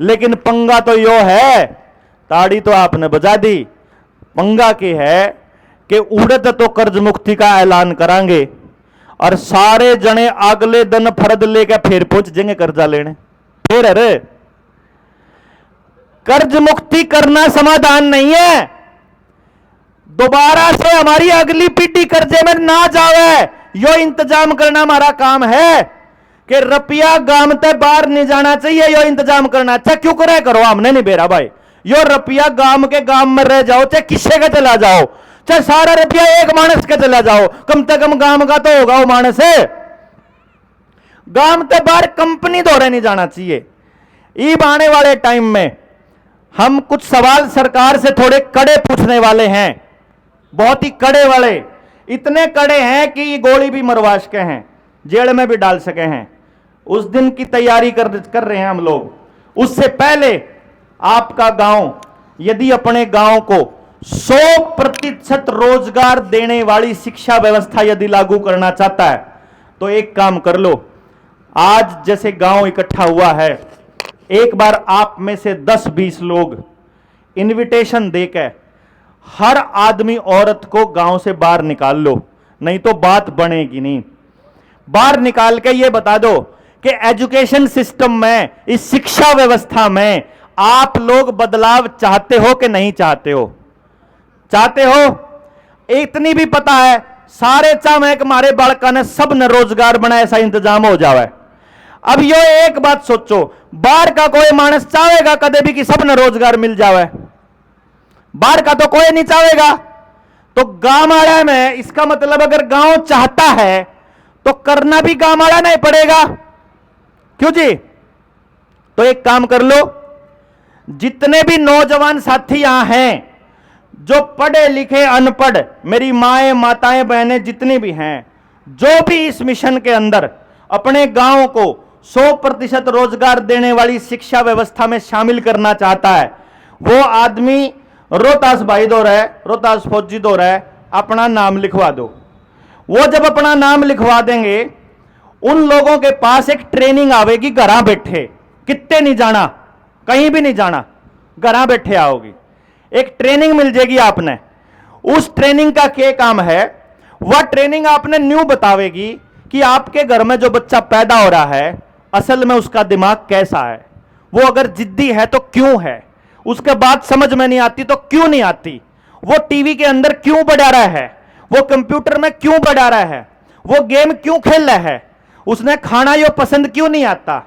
लेकिन पंगा तो यो है, ताड़ी तो आपने बजा दी, पंगा की है कि उड़द तो कर्ज मुक्ति का ऐलान करांगे और सारे जने अगले दिन फर्द लेकर फिर पहुंच जाएंगे कर्जा लेने। फिर अरे कर्ज मुक्ति करना समाधान नहीं है, दोबारा से हमारी अगली पीढ़ी कर्जे में ना जावे, यो इंतजाम करना हमारा काम है कि रुपया गांव ते बाहर नहीं जाना चाहिए, यो इंतजाम करना। अच्छा क्यों करे करो, हमने नहीं बेरा भाई। यो रुपया गांव के गांव में रह जाओ, चाहे किससे का चला जाओ, चाहे सारा रुपया एक मानस का चला जाओ, कम से कम गांव का तो होगा वो मानस है। गांव ते बाहर कंपनी दौरे नहीं जाना चाहिए। ईब आने वाले टाइम में हम कुछ सवाल सरकार से थोड़े कड़े पूछने वाले हैं, बहुत ही कड़े वाले, इतने कड़े हैं कि ये गोली भी मरवा सके हैं, जेल में भी डाल सके हैं। उस दिन की तैयारी कर रहे हैं हम लोग। उससे पहले आपका गांव यदि अपने गांव को 100% रोजगार देने वाली शिक्षा व्यवस्था यदि लागू करना चाहता है तो एक काम कर लो। आज जैसे गांव इकट्ठा हुआ है, एक बार आप में से 10-20 लोग इनविटेशन देकर हर आदमी औरत को गांव से बाहर निकाल लो, नहीं तो बात बनेगी नहीं। बाहर निकाल के ये बता दो कि एजुकेशन सिस्टम में, इस शिक्षा व्यवस्था में आप लोग बदलाव चाहते हो कि नहीं चाहते हो? चाहते हो? इतनी भी पता है सारे चाहे कि हमारे बालका ने सब ने रोजगार बना, ऐसा इंतजाम हो जावे। अब यो एक बात सोचो, बाहर का कोई मानस चाहेगा कदे भी कि सब ने रोजगार मिल जावे? बाहर का तो कोई नहीं चाहेगा। तो गांव वाला में इसका मतलब अगर गांव चाहता है तो करना भी गांव वाला नहीं पड़ेगा, क्यों जी? तो एक काम कर लो, जितने भी नौजवान साथी यहां हैं, जो पढ़े लिखे अनपढ़, मेरी माएं माताएं बहनें जितनी भी हैं, जो भी इस मिशन के अंदर अपने गांव को 100% रोजगार देने वाली शिक्षा व्यवस्था में शामिल करना चाहता है, वो आदमी रोहतास भाई दो रहे, रोहतास फौजी दो रहे, अपना नाम लिखवा दो। वो जब अपना नाम लिखवा देंगे, उन लोगों के पास एक ट्रेनिंग आवेगी, घरा बैठे, कितने नहीं जाना, कहीं भी नहीं जाना, घरा बैठे आओगी, एक ट्रेनिंग मिल जाएगी आपने। उस ट्रेनिंग का क्या काम है? वह ट्रेनिंग आपने न्यू बतावेगी कि आपके घर में जो बच्चा पैदा हो रहा है असल में उसका दिमाग कैसा है, वो अगर जिद्दी है तो क्यों है, उसके बाद समझ में नहीं आती तो क्यों नहीं आती, वो टीवी के अंदर क्यों बढ़ा रहा है, वो कंप्यूटर में क्यों बढ़ा रहा है, वो गेम क्यों खेल रहा है, उसने खाना यो पसंद क्यों नहीं आता,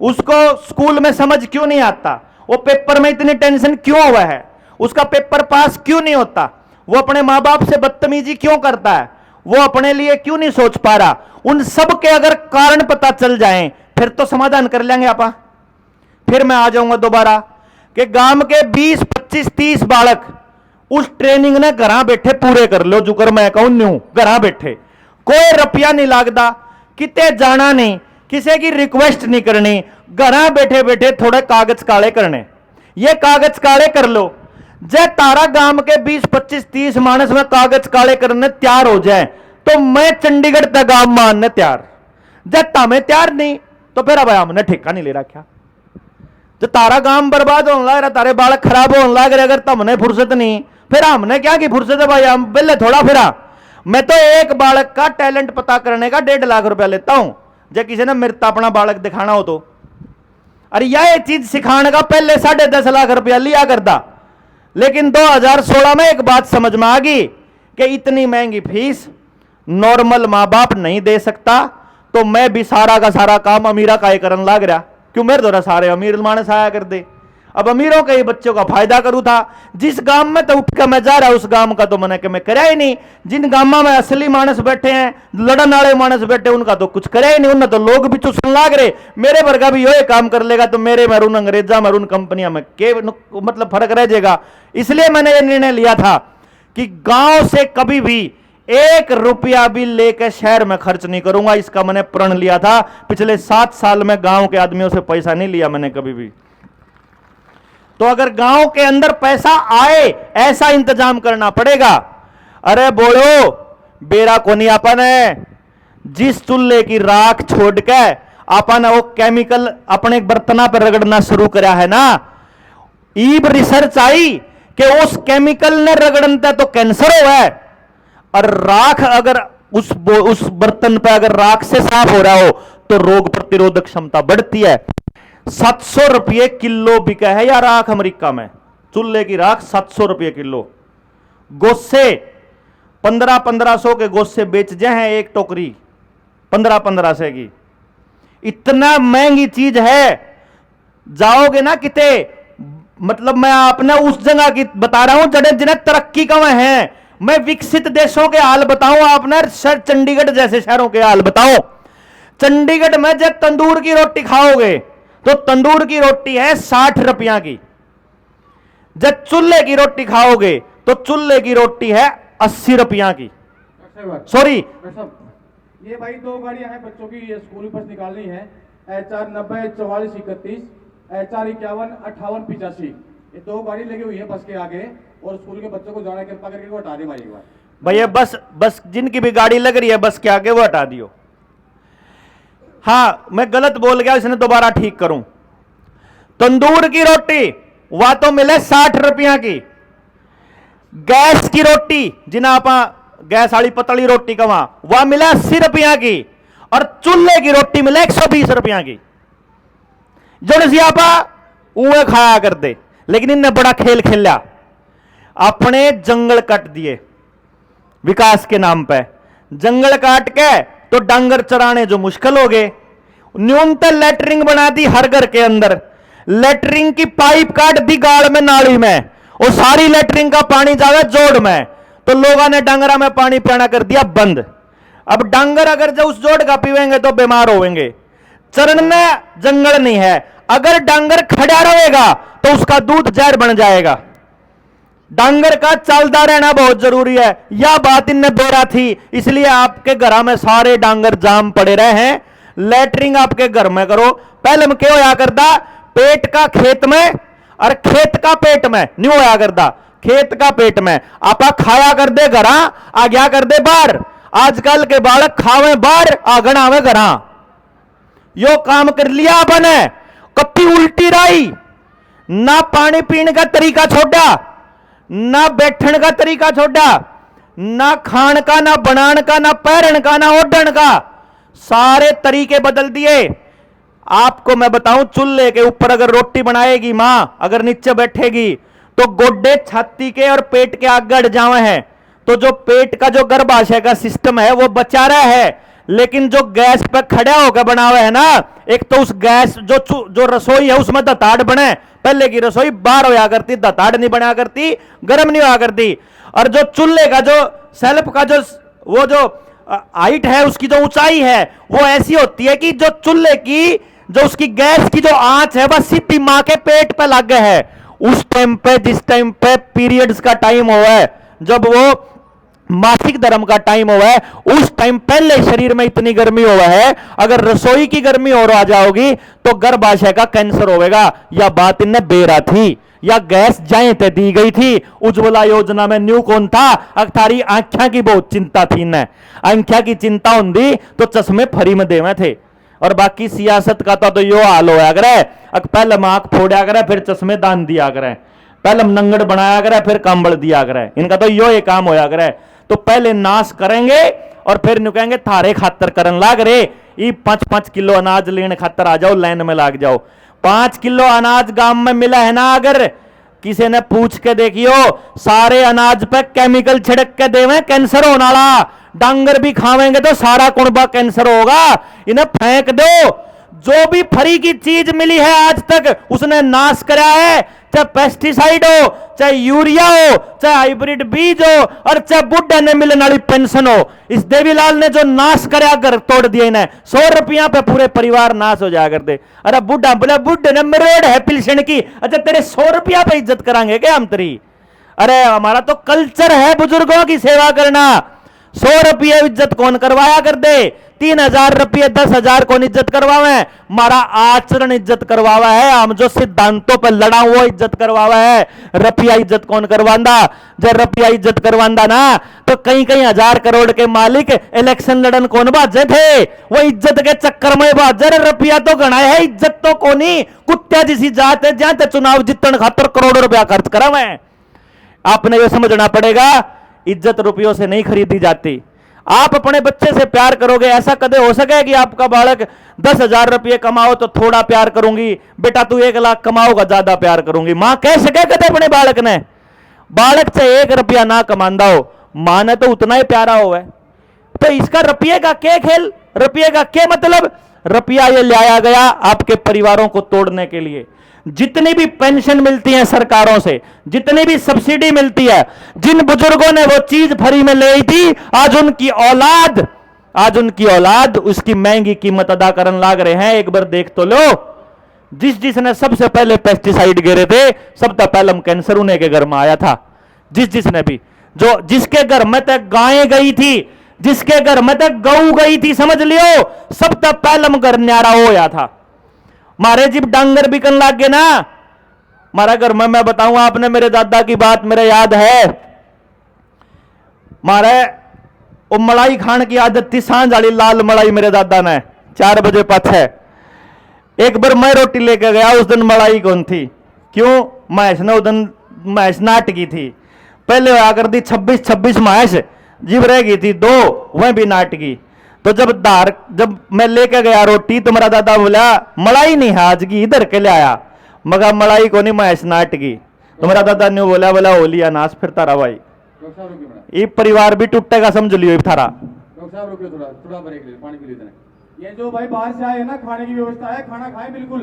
उसको स्कूल में समझ क्यों नहीं आता, वो पेपर में इतनी टेंशन क्यों हुआ है, उसका पेपर पास क्यों नहीं होता, वो अपने माँ बाप से बदतमीजी क्यों करता है, वो अपने लिए क्यों नहीं सोच पा रहा। उन सब के अगर कारण पता चल जाएं फिर तो समाधान कर लेंगे आपा। फिर मैं आ जाऊंगा दोबारा कि गांव के 20, 25, 30 बालक उस ट्रेनिंग ने घर बैठे पूरे कर लो, जुकर मैं कहूं न्यू घर बैठे, कोई रुपया नहीं लगता, किते जाना नहीं, किसी की रिक्वेस्ट नहीं करनी, घर बैठे बैठे थोड़े कागज काले करने। ये कागज काले कर लो, जे तारा गांव के 20, 25, 30 मानस में कागज काले करने तैयार हो जाए तो मैं चंडीगढ़ तक गांव मानने तैयार। जे तमें तैयार नहीं तो फिर अब हमने ठेका नहीं ले रखा। जो तारा गांव बर्बाद होने लग रहा, तारे बालक खराब होने लग रहे, अगर तुमने फुर्सत नहीं फिर हमने क्या की फुर्सत है भाई, हम पहले थोड़ा फिरा। मैं तो एक बालक का टैलेंट पता करने का 1.5 लाख रुपया लेता हूं, जब किसी ने मेरे अपना बालक दिखाना हो तो। अरे यह चीज सिखाने का पहले 10.5 लाख रुपया लिया करता, लेकिन 2016 में एक बात समझ में आ गई कि इतनी महंगी फीस नॉर्मल मां बाप नहीं दे सकता, तो मैं भी सारा का सारा काम अमीरा का ही करने लग रहा। क्यों? मेरे द्वारा सारे अमीर मानस आया कर दे, अब अमीरों के ही बच्चों का फायदा करूं था। जिस गांव में तो उठ कर मैं जा रहा उस गांव का तो मैंने मैं कराया ही नहीं। जिन गांव में असली मानस बैठे हैं, लड़न वाले मानस बैठे, उनका तो कुछ कराया ही नहीं, उन्हें तो लोग भी चुसन लाग रहे। मेरे वर्गा भी यही काम कर लेगा तो मेरे मरून अंग्रेजा मरून कंपनियां में के मतलब फर्क रह जाएगा। इसलिए मैंने यह निर्णय लिया था कि गांव से कभी भी 1 रुपया भी लेकर शहर में खर्च नहीं करूंगा। इसका मैंने प्रण लिया था। पिछले 7 साल में गांव के आदमियों से पैसा नहीं लिया मैंने कभी भी। तो अगर गांव के अंदर पैसा आए ऐसा इंतजाम करना पड़ेगा। अरे बोलो बेरा कोनी अपन है, जिस चूल्हे की राख छोड़ के अपन वो केमिकल अपने बर्तना पर रगड़ना शुरू करा है ना, ईब रिसर्च आई कि उस केमिकल ने रगड़ने तो कैंसर हुआ है, और राख अगर उस बर्तन पे अगर राख से साफ हो रहा हो तो रोग प्रतिरोधक क्षमता बढ़ती है। 700 रुपये किलो बिका है यार राख अमेरिका में, चूल्हे की राख 700 रुपये किलो। गोसे 1500 के गोश्त बेच जे हैं एक टोकरी 1500 की। इतना महंगी चीज है। जाओगे ना किते, मतलब मैं आपने उस जगह की बता रहा हूं जड़े जिन्हें तरक्की कम है। मैं विकसित देशों के हाल बताऊं आपने, सर चंडीगढ़ जैसे शहरों के हाल बताऊं। चंडीगढ़ में जब तंदूर की रोटी खाओगे तो तंदूर की रोटी है 60 रुपया की। जब चूल्हे की रोटी खाओगे तो चूल्हे की रोटी है 80 रुपया की। सॉरी, ये भाई 2 गाड़ियां हैं बच्चों की, ये स्कूल बस निकालनी है। HR 90 44 31, HR 51 58 85, ये 2 गाड़ी लगी हुई है बस के आगे, और स्कूल के बच्चों को जाना कृपा करके वो हटा दे भाई एक बार। भैया बस जिनकी भी गाड़ी लग रही है बस के आगे वो हटा दियो। हाँ, मैं गलत बोल गया, इसने दोबारा ठीक करूं। तंदूर की रोटी वह तो मिले 60 रुपया की। गैस की रोटी जिन्हें आप गैस वाली पतली रोटी कमा वह मिले 80 रुपया की, और चूल्हे की रोटी मिले 120 रुपया की। जो आप उहे खाया कर दे, लेकिन इनने बड़ा खेल खेला, अपने जंगल काट दिए विकास के नाम पे। जंगल काट के तो डांगर चराने जो मुश्किल हो गए। न्यूनतम लेटरिंग बना दी हर घर के अंदर, लेटरिंग की पाइप काट दी गाड़ में नाली में, और सारी लेटरिंग का पानी जावे जोड़ में। तो लोगों ने डांगरा में पानी पीना कर दिया बंद। अब डांगर अगर जो उस जोड़ का पीवेंगे तो बीमार होंगे। चरने जंगल नहीं है, अगर डांगर खड़ा रहेगा तो उसका दूध जहर बन जाएगा। डांगर का चलता रहना बहुत जरूरी है। यह बात इनने बेरा थी, इसलिए आपके घर में सारे डांगर जाम पड़े रहे हैं। लेटरिंग आपके घर में करो। पहले में क्या होया करता, पेट का खेत में और खेत का पेट में नहीं होया करता। खेत का पेट में आपा खाया कर दे घरा, आ गया कर दे बाहर। आजकल के बालक खावे बाहर, आगन आवे घरा। यो काम कर लिया आपने, कपी उल्टी राई, ना पानी पीने का तरीका छोड़ा, ना बैठने का तरीका छोड़ा, ना खान का, ना बनान का, ना पैरन का, ना ओढ़न का, सारे तरीके बदल दिए। आपको मैं बताऊं, चूल्हे के ऊपर अगर रोटी बनाएगी मां, अगर नीचे बैठेगी तो गोड्डे छाती के और पेट के आगे अड़ जावे हैं। तो जो पेट का जो गर्भाशय का सिस्टम है वो बचा रहा है, लेकिन जो गैस पे खड़ा होकर बना हुआ है ना, एक तो उस गैस जो रसोई है उसमें दताड़ बने। पहले की रसोई बाहर होया करती, दताड़ नहीं बना करती, गर्म नहीं होया करती। और जो चूल्हे का जो सेल्फ का वो जो हाइट है, उसकी जो ऊंचाई है वो ऐसी होती है कि जो चूल्हे की जो उसकी गैस की जो आंच है वह सीधी मां के पेट पे लग गए है। उस टाइम पे, जिस टाइम पे पीरियड्स का टाइम हुआ है, जब वो मासिक धर्म का टाइम हुआ है, उस टाइम पहले शरीर में इतनी गर्मी हुआ है। अगर रसोई की गर्मी और आ जाओगी तो गर्भाशय का कैंसर होगा। यह बात इनने बेरा थी, या गैस जाए ते दी गई थी। उज्ज्वला योजना में न्यू कौन था, अख्तारी आंख्या की बहुत चिंता थी इन्हें। आंख्या की चिंता होंगी तो चश्मे फ्री में देवे थे। और बाकी सियासत का तो यो हाल होया करे, पहले आंख फोड़ा करे फिर चश्मे दान दिया करे, पहले नंगड़ बनाया करे फिर कंबल दिया करे। इनका तो यो एक काम होया करे। तो पहले नाश करेंगे और फिर नु कहेंगे थारे खातर करन लाग रे। 5-5 किलो अनाज लेने खातर आ जाओ, लाइन में लाग जाओ। 5 किलो अनाज गांव में मिला है ना, अगर किसी ने पूछ के देखियो, सारे अनाज पे केमिकल छिड़क के देवे, कैंसर होने वाला। डांगर भी खावेंगे तो सारा कुणबा कैंसर होगा। इन्हें फेंक दो। जो भी फ्री की चीज मिली है आज तक उसने नाश करा है, चाहे पेस्टिसाइड हो, चाहे यूरिया हो, चाहे हाइब्रिड बीज हो, और चाहे बुढ़ा ने मिलने वाली पेंशन हो। इस देवीलाल ने जो नाश करा, घर तोड़ दिया इन्हें। 100 रुपया पे पूरे परिवार नाश हो जाया करते। अरे बुढ़ा बोले, बुढ़े ने मरोड़ है पिलसन की, अच्छा तेरे 100 रुपया पे इज्जत करांगे क्या हम तेरी? अरे हमारा तो कल्चर है बुजुर्गों की सेवा करना। 100 रुपये इज्जत कौन करवाया कर दे? 3000 रुपये 10,000 कौन इज्जत करवावे? हमारा आचरण इज्जत करवावा है। हम जो सिद्धांतों पर लड़ा वो इज्जत करवावा है। रुपया इज्जत कौन करवांदा? जब रुपया इज्जत करवांदा ना तो कई कई हजार करोड़ के मालिक इलेक्शन लड़न कौन बाजे थे? वो इज्जत के चक्कर में बाजे। रुपया तो गणा है, इज्जत तो कोनी। कुत्ते जिसी जात है जहां चुनाव जीतने खातर करोड़ों रुपया खर्च करावे। आपने ये समझना पड़ेगा, इज्जत रुपयों से नहीं खरीदी जाती। आप अपने बच्चे से प्यार करोगे, ऐसा कदे हो सके कि आपका बालक 10,000 रुपये कमाओ तो थोड़ा प्यार करूंगी, बेटा तू 1 लाख कमाओगा ज्यादा प्यार करूंगी? मां कह सके कदे अपने बालक ने? बालक से 1 रुपया ना कमांदा हो, मां ने तो उतना ही प्यारा हुआ है। तो इसका रुपये का क्या खेल, रुपये का क्या मतलब? रुपया ये लाया गया आपके परिवारों को तोड़ने के लिए। जितनी भी पेंशन मिलती है सरकारों से, जितनी भी सब्सिडी मिलती है, जिन बुजुर्गों ने वो चीज फ्री में ले थी, आज उनकी औलाद उसकी महंगी कीमत अदा करने लाग रहे हैं। एक बार देख तो लो, जिसने सबसे पहले पेस्टिसाइड गिरे थे, सबसे पहले कैंसर उन्हीं के घर में आया था। जिसने भी, जिसके घर में तक गायें गई थी, जिसके घर में तक गऊ गई थी, समझ लियो सब तक पहलम घर न्यारा होया था। मारे जिब डांगर बिकन लाग गए ना, मारा घर में, मैं बताऊं आपने, मेरे दादा की बात मेरे याद है। मारे वो मलाई खान की आदत थी, सांझ वाली लाल मलाई मेरे दादा ने 4 बजे पाछे। एक बार मैं रोटी लेके गया, उस दिन मलाई कौन थी, क्यों? मैश ने उस दिन मैश नाट की थी, पहले आकर दी 26 मैश, जीव रह गई थी 2, वह भी नाटकी। तो जब मैं लेके गया रोटी, तो मेरा दादा बोला मलाई नहीं है आज की, इधर के ले आया। मगर मलाई को नहीं, मैश नाटकी। तो मेरा दादा ने बोला होली अनास फिर तारा भाई, ये परिवार भी टूटेगा, समझ लियो थारा। डॉक्टर साहब रुकिए, थोड़ा ब्रेक ले, पानी पी लेते हैं। ये जो भाई बाहर से आए हैं ना, खाने की व्यवस्था है, खाना खाए बिल्कुल।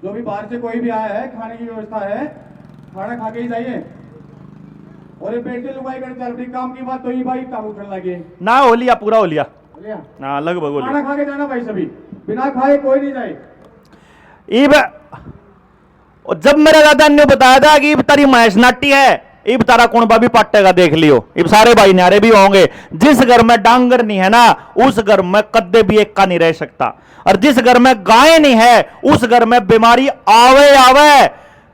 जो भी बाहर से कोई भी आया है, खाने की व्यवस्था है, खाना खा के ही जाइए। और ये बेटे लुगाई कर चल रही काम की बात, तो ये भाई काम उठने लगे ना, होलिया पूरा होलिया हाँ लगभग होलिया। खाना खा के जाना भाई, सभी बिना खाए कोई नहीं जाए। जब मेरे दादा ने बताया था कि तारी मैश नाटी है, इब तारा कौन भी पाटेगा, देख लियो, इब सारे भाई न्यारे भी होंगे। जिस घर में डांगर नहीं है ना, उस घर में कद्दे भी एक का नहीं रह सकता। और जिस घर में गाय नहीं है, उस घर में बीमारी आवे।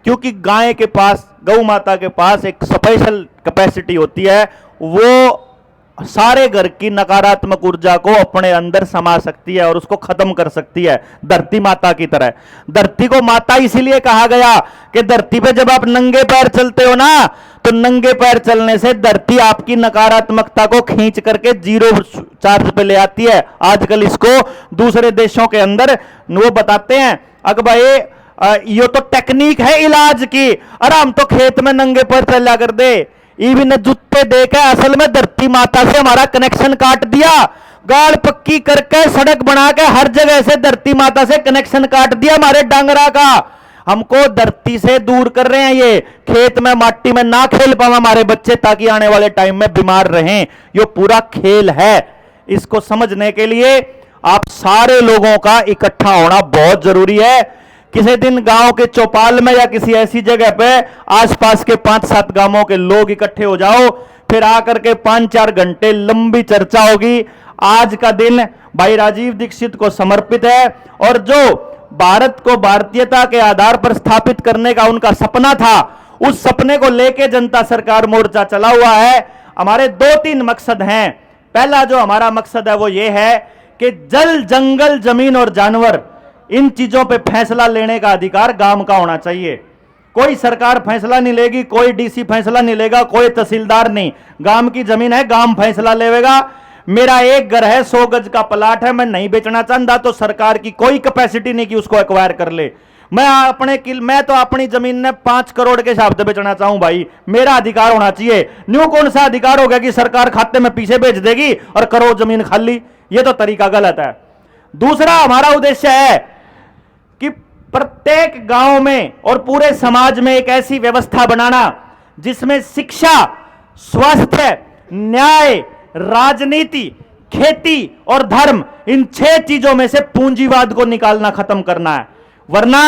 क्योंकि गाय के पास, गौ माता के पास एक स्पेशल कैपेसिटी होती है, वो सारे घर की नकारात्मक ऊर्जा को अपने अंदर समा सकती है और उसको खत्म कर सकती है, धरती माता की तरह। धरती को माता इसीलिए कहा गया कि धरती पे जब आप नंगे पैर चलते हो ना, तो नंगे पैर चलने से धरती आपकी नकारात्मकता को खींच करके 0 चार्ज पे ले आती है। आजकल इसको दूसरे देशों के अंदर वो बताते हैं, अगर भाई ये तो टेक्निक है इलाज की, अरे हम तो खेत में नंगे पैर चला कर दे, इवन जूते देकर असल में धरती माता से हमारा कनेक्शन काट दिया। गाड़ पक्की करके, सड़क बना के, हर जगह से धरती माता से कनेक्शन काट दिया हमारे डांगरा का। हमको धरती से दूर कर रहे हैं, ये खेत में माटी में ना खेल पाए हमारे बच्चे, ताकि आने वाले टाइम में बीमार रहें। ये पूरा खेल है। इसको समझने के लिए आप सारे लोगों का इकट्ठा होना बहुत जरूरी है। किसी दिन गांव के चौपाल में या किसी ऐसी जगह पे आसपास के 5-7 गांवों के लोग इकट्ठे हो जाओ, फिर आकर के 5-4 घंटे लंबी चर्चा होगी। आज का दिन भाई राजीव दीक्षित को समर्पित है, और जो भारत को भारतीयता के आधार पर स्थापित करने का उनका सपना था, उस सपने को लेके जनता सरकार मोर्चा चला हुआ है। हमारे 2-3 मकसद हैं। पहला जो हमारा मकसद है वो ये है कि जल, जंगल, जमीन और जानवर, इन चीजों पे फैसला लेने का अधिकार गांव का होना चाहिए। कोई सरकार फैसला नहीं लेगी, कोई डीसी फैसला नहीं लेगा, कोई तहसीलदार नहीं। गांव की जमीन है, गांव फैसला लेगा। मेरा एक घर है, 100 गज का प्लाट है, मैं नहीं बेचना चाहता, तो सरकार की कोई कैपेसिटी नहीं कि उसको एक्वायर कर ले। मैं तो अपनी जमीन ने 5 करोड़ के हिसाब से बेचना चाहूं भाई, मेरा अधिकार होना चाहिए। न्यू कौन सा अधिकार हो गया कि सरकार खाते में पीछे बेच देगी और करोड़ जमीन खाली? ये तो तरीका गलत है। दूसरा हमारा उद्देश्य है कि प्रत्येक गांव में और पूरे समाज में एक ऐसी व्यवस्था बनाना जिसमें शिक्षा, स्वास्थ्य, न्याय, राजनीति, खेती और धर्म, इन 6 चीजों में से पूंजीवाद को निकालना खत्म करना है। वरना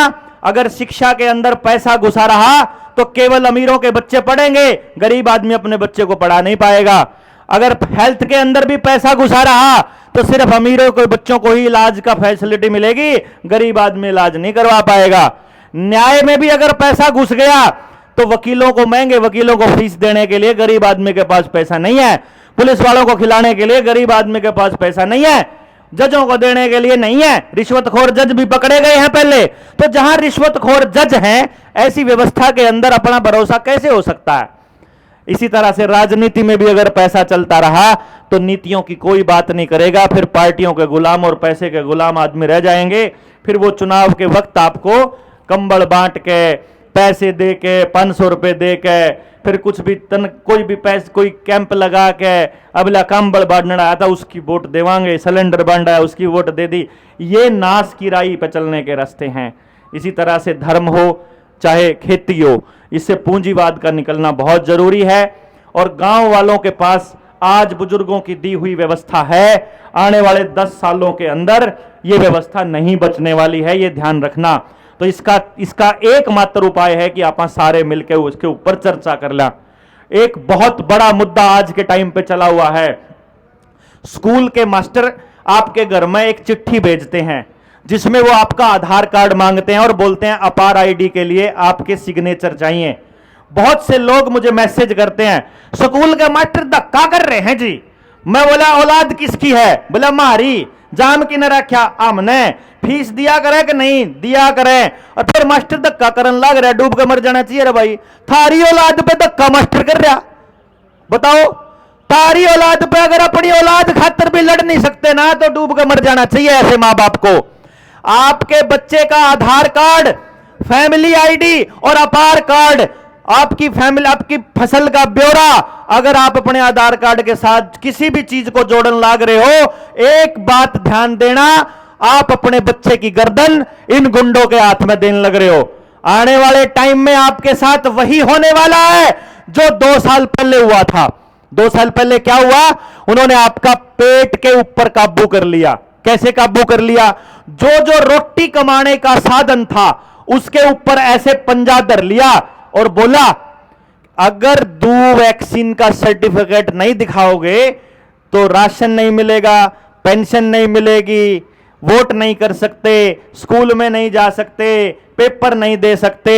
अगर शिक्षा के अंदर पैसा घुसा रहा तो केवल अमीरों के बच्चे पढ़ेंगे, गरीब आदमी अपने बच्चे को पढ़ा नहीं पाएगा। अगर हेल्थ के अंदर भी पैसा घुसा रहा तो सिर्फ अमीरों के बच्चों को ही इलाज का फैसिलिटी मिलेगी, गरीब आदमी इलाज नहीं करवा पाएगा। न्याय में भी अगर पैसा घुस गया तो वकीलों को, महंगे वकीलों को फीस देने के लिए गरीब आदमी के पास पैसा नहीं है, पुलिस वालों को खिलाने के लिए गरीब आदमी के पास पैसा नहीं है, जजों को देने के लिए नहीं है। रिश्वतखोर जज भी पकड़े गए हैं पहले। तो जहां रिश्वतखोर जज हैं, ऐसी व्यवस्था के अंदर अपना भरोसा कैसे हो सकता है? इसी तरह से राजनीति में भी अगर पैसा चलता रहा तो नीतियों की कोई बात नहीं करेगा, फिर पार्टियों के गुलाम और पैसे के गुलाम आदमी रह जाएंगे। फिर वो चुनाव के वक्त आपको कंबल बांट के, पैसे दे के 500 रुपए दे के फिर कुछ भी कोई भी पैसे कोई कैंप लगा के अबला कंबल बांटना आया था उसकी वोट देवांगे, सिलेंडर बन रहा है उसकी वोट दे दी। ये नाश की राही पे चलने के रास्ते हैं। इसी तरह से धर्म हो चाहे खेती हो, इससे पूंजीवाद का निकलना बहुत जरूरी है। और गांव वालों के पास आज बुजुर्गों की दी हुई व्यवस्था है, आने वाले 10 सालों के अंदर यह व्यवस्था नहीं बचने वाली है, यह ध्यान रखना। तो इसका एकमात्र उपाय है कि आप सारे मिलकर उसके ऊपर चर्चा कर लें। एक बहुत बड़ा मुद्दा आज के टाइम पे चला हुआ है। स्कूल के मास्टर आपके घर में एक चिट्ठी भेजते हैं जिसमें वो आपका आधार कार्ड मांगते हैं और बोलते हैं अपार आईडी के लिए आपके सिग्नेचर चाहिए। बहुत से लोग मुझे मैसेज करते हैं, स्कूल के मास्टर धक्का कर रहे हैं जी। मैं बोला औलाद किसकी है? बोला मारी। जाम की न रखा हमने, फीस दिया करे कि नहीं दिया करे, और फिर मास्टर धक्का करन लग रहा, डूब के मर जाना चाहिए रे भाई। थारी औलाद पे धक्का मास्टर कर रहा, बताओ। तारी औलाद पे अगर अपनी औलाद खातर भी लड़ नहीं सकते ना तो डूब के मर जाना चाहिए ऐसे मां बाप को। आपके बच्चे का आधार कार्ड, फैमिली आईडी और अपार कार्ड, आपकी फैमिली, आपकी फसल का ब्यौरा, अगर आप अपने आधार कार्ड के साथ किसी भी चीज को जोड़न लाग रहे हो, एक बात ध्यान देना, आप अपने बच्चे की गर्दन इन गुंडों के हाथ में देने लग रहे हो। आने वाले टाइम में आपके साथ वही होने वाला है जो 2 साल पहले हुआ था। 2 साल पहले क्या हुआ? उन्होंने आपका पेट के ऊपर काबू कर लिया। कैसे काबू कर लिया? जो जो रोटी कमाने का साधन था उसके ऊपर ऐसे पंजा धर लिया और बोला अगर 2 वैक्सीन का सर्टिफिकेट नहीं दिखाओगे तो राशन नहीं मिलेगा, पेंशन नहीं मिलेगी, वोट नहीं कर सकते, स्कूल में नहीं जा सकते, पेपर नहीं दे सकते,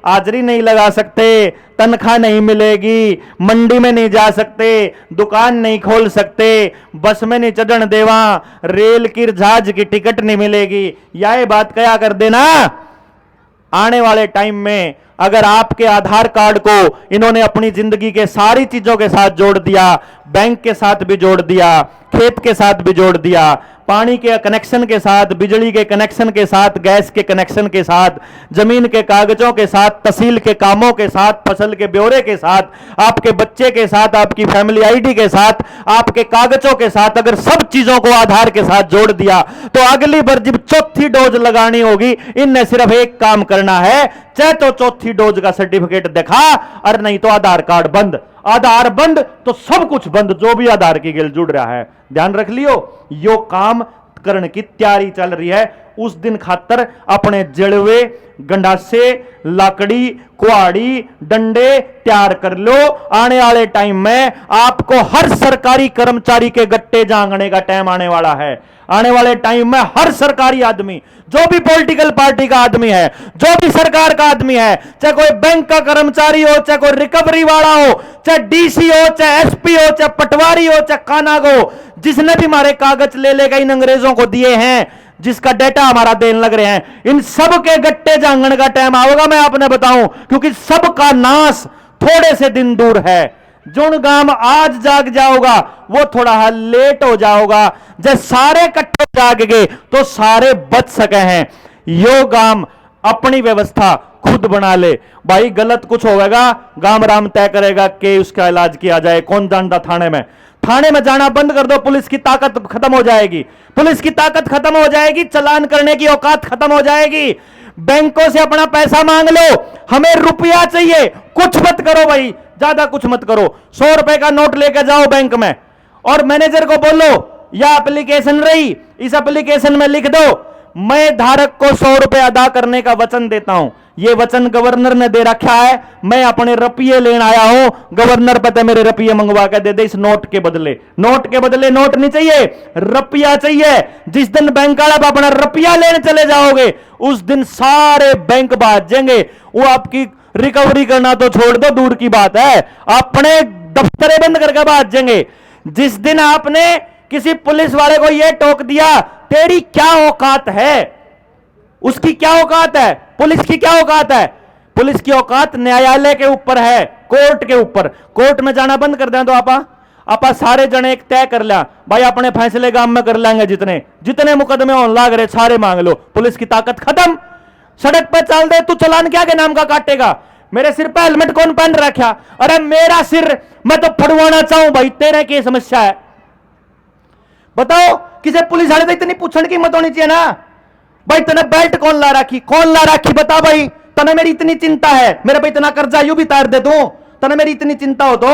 हाजिरी नहीं लगा सकते, तनख्वाह नहीं मिलेगी, मंडी में नहीं जा सकते, दुकान नहीं खोल सकते, बस में नहीं चढ़न देवा, रेल की जहाज की टिकट नहीं मिलेगी। यह बात क्या कर देना। आने वाले टाइम में अगर आपके आधार कार्ड को इन्होंने अपनी जिंदगी के सारी चीजों के साथ जोड़ दिया, बैंक के साथ भी जोड़ दिया, खेत के साथ भी जोड़ दिया, पानी के कनेक्शन के साथ, बिजली के कनेक्शन के साथ, गैस के कनेक्शन के साथ, जमीन के कागजों के साथ, तहसील के कामों के साथ, फसल के ब्यौरे के साथ, आपके बच्चे के साथ, आपकी फैमिली आईडी के साथ, आपके कागजों के साथ, अगर सब चीजों को आधार के साथ जोड़ दिया तो अगली बार जब 4थी डोज लगानी होगी इनने सिर्फ एक काम करना है, चाहे तो 4थी डोज का सर्टिफिकेट दिखा और नहीं तो आधार कार्ड बंद। आधार बंद तो सब कुछ बंद, जो भी आधार की गिल जुड़ रहा है। ध्यान रख लियो, यो काम करने की तैयारी चल रही है। उस दिन खातर अपने जड़वे, गंडासे, लाकड़ी, कुहाड़ी, डंडे तैयार कर लो। आने वाले टाइम में आपको हर सरकारी कर्मचारी के गट्टे जांगने का टाइम आने वाला है। आने वाले टाइम में हर सरकारी आदमी, जो भी पॉलिटिकल पार्टी का आदमी है, जो भी सरकार का आदमी है, चाहे कोई बैंक का कर्मचारी हो, चाहे कोई रिकवरी वाला हो, चाहे डीसी हो, चाहे एसपी हो, चाहे पटवारी हो, चाहे कानागो हो, जिसने भी हमारे कागज ले लेगा इन अंग्रेजों को दिए हैं, जिसका डेटा हमारा देने लग रहे हैं, इन सब के गट्टे जांगने का टाइम आएगा। मैं आपने बताऊं, क्योंकि सबका नाश थोड़े से दिन दूर है। जो गांव आज जाग जाओगा वो थोड़ा लेट हो जाओगा। जब सारे कट्टे जाग गए तो सारे बच सके हैं। यो गांव अपनी व्यवस्था खुद बना ले भाई। गलत कुछ होगा गांव राम तय करेगा कि उसका इलाज किया जाए। कौन जानता थाने में? थाने में जाना बंद कर दो, पुलिस की ताकत खत्म हो जाएगी। पुलिस की ताकत खत्म हो जाएगी, चालान करने की औकात खत्म हो जाएगी। बैंकों से अपना पैसा मांग लो, हमें रुपया चाहिए, कुछ मत करो भाई, ज्यादा कुछ मत करो। 100 रुपए का नोट लेकर जाओ बैंक में और मैनेजर को बोलो यह एप्लीकेशन रही, इस एप्लीकेशन में लिख दो मैं धारक को 100 रुपए अदा करने का वचन देता हूं। यह वचन गवर्नर ने दे रखा है, मैं अपने रुपये लेने आया हूं, गवर्नर पता मेरे रुपये मंगवा के दे दे इस नोट के बदले। नोट के बदले नोट नहीं चाहिए, रुपया चाहिए। जिस दिन बैंक वाला अपना रुपया लेने चले जाओगे उस दिन सारे बैंक भाग जाएंगे। वो आपकी रिकवरी करना तो छोड़ दो, दूर की बात है, अपने दफ्तरे बंद करके भाग जाएंगे। जिस दिन आपने किसी पुलिस वाले को यह टोक दिया तेरी क्या औकात है, उसकी क्या औकात है, पुलिस की क्या औकात है? पुलिस की औकात न्यायालय के ऊपर है, कोर्ट के ऊपर। कोर्ट में जाना बंद कर दें तो आपा सारे जने एक तय कर लिया भाई अपने फैसले गांव में कर लेंगे, जितने जितने मुकदमे होने लाग रहे सारे मांग लो। पुलिस की ताकत खत्म, सड़क पे चल दे, तू चालान क्या के नाम का काटेगा? मेरे सिर पे हेलमेट कौन पहन रखा? अरे मेरा सिर मैं तो फड़वाना चाहूं भाई, तेरे की समस्या है। बताओ, किसी पुलिस वाले तो इतनी पूछने की हिम्मत होनी चाहिए ना भाई, तने बेल्ट कौन ला रखी, कौन ला रखी? बता भाई, तने मेरी इतनी चिंता है, मेरे पे इतना कर्जा यू भी तार दे तू, तने मेरी इतनी चिंता हो तो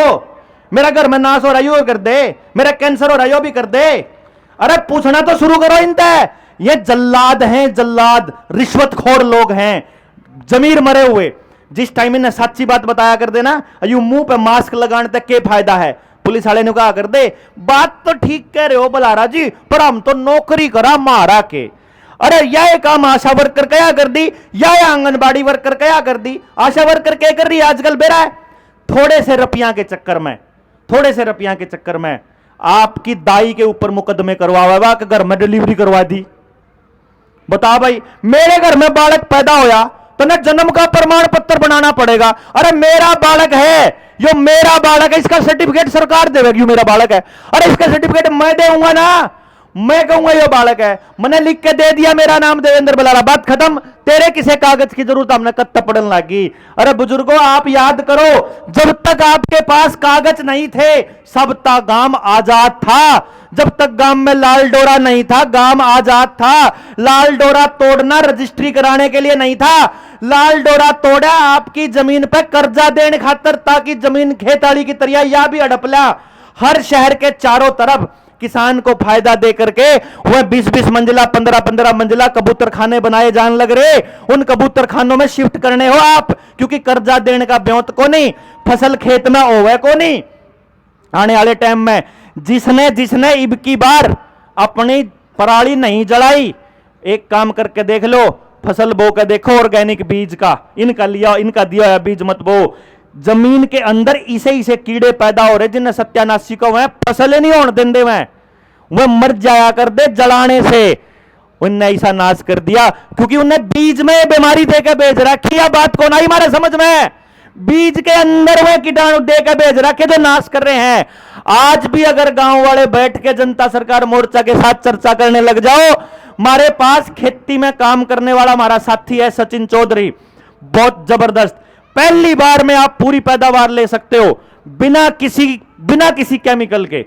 मेरा घर में नाश हो रहा यू कर दे, मेरा कैंसर हो रहा यू भी कर दे। अरे पूछना तो शुरू करो इनसे। ये जल्लाद हैं, जल्लाद, रिश्वतखोर लोग हैं, जमीर मरे हुए। जिस टाइम इन्हें सच्ची बात बताया कर देना, यू मुंह पे मास्क लगाने तक के फायदा है। पुलिस वाले ने कहा कर दे, बात तो ठीक कह रहे हो बलारा जी, पर हम तो नौकरी करा मारा के। अरे यह काम आशा वर्कर क्या कर दी, या आंगनबाड़ी वर्कर क्या कर दी? आशा वर्कर क्या कर रही है आजकल बेरा है, थोड़े से रुपया के चक्कर में, थोड़े से रुपया के चक्कर में आपकी दाई के ऊपर मुकदमे करवावा कि घर में डिलीवरी करवा दी। बता भाई, मेरे घर में बालक पैदा होया तो ना जन्म का प्रमाण पत्र बनाना पड़ेगा। अरे मेरा बालक है, यो मेरा बालक है, इसका सर्टिफिकेट सरकार देगी, मेरा बालक है। अरे इसका सर्टिफिकेट मैं दूंगा ना, मैं कहूंगा ये बालक है, मैंने लिख के दे दिया मेरा नाम देवेंद्र बलारा, बात खत्म। तेरे किसे कागज की जरूरत, हमने कत्ता पढ़ने लगी। अरे बुजुर्गों, आप याद करो, जब तक आपके पास कागज नहीं थे सब तक गांव आजाद था। जब तक गांव में लाल डोरा नहीं था गांव आजाद था। लाल डोरा तोड़ना रजिस्ट्री कराने के लिए नहीं था, लाल डोरा तोड़ा आपकी जमीन पे कर्जा देने खातर, ताकि जमीन खेताड़ी की तरह या भी अड़पला। हर शहर के चारों तरफ किसान को फायदा दे करके वह 20-20 मंजिला, 15-15 मंजिला कबूतर खाने बनाए जाने लग रहे। उन कबूतर खानों में शिफ्ट करने हो आप, क्योंकि कर्जा देने का ब्योंत को नहीं, फसल खेत में होवे को नहीं। आने वाले टाइम में जिसने इब की बार अपनी पराली नहीं जलाई, एक काम करके देख लो, फसल बो के देखो ऑर्गेनिक बीज का, इनका दिया हुआ बीज मत बो। जमीन के अंदर इसे कीड़े पैदा हो रहे जिन्हें सत्यानाशी को वह फसल नहीं होने देंदे, वह मर जाया कर दे जलाने से। उनने ऐसा नाश कर दिया क्योंकि उन्हें बीज में बीमारी देकर बेच रखी है। बात को नहीं हमारे समझ में, बीज के अंदर वह कीटाणु देकर बेच रखे जो नाश कर रहे हैं। आज भी अगर गांव वाले बैठ के जनता सरकार मोर्चा के साथ चर्चा करने लग जाओ, हमारे पास खेती में काम करने वाला हमारा साथी है सचिन चौधरी, बहुत जबरदस्त। पहली बार में आप पूरी पैदावार ले सकते हो बिना किसी केमिकल के,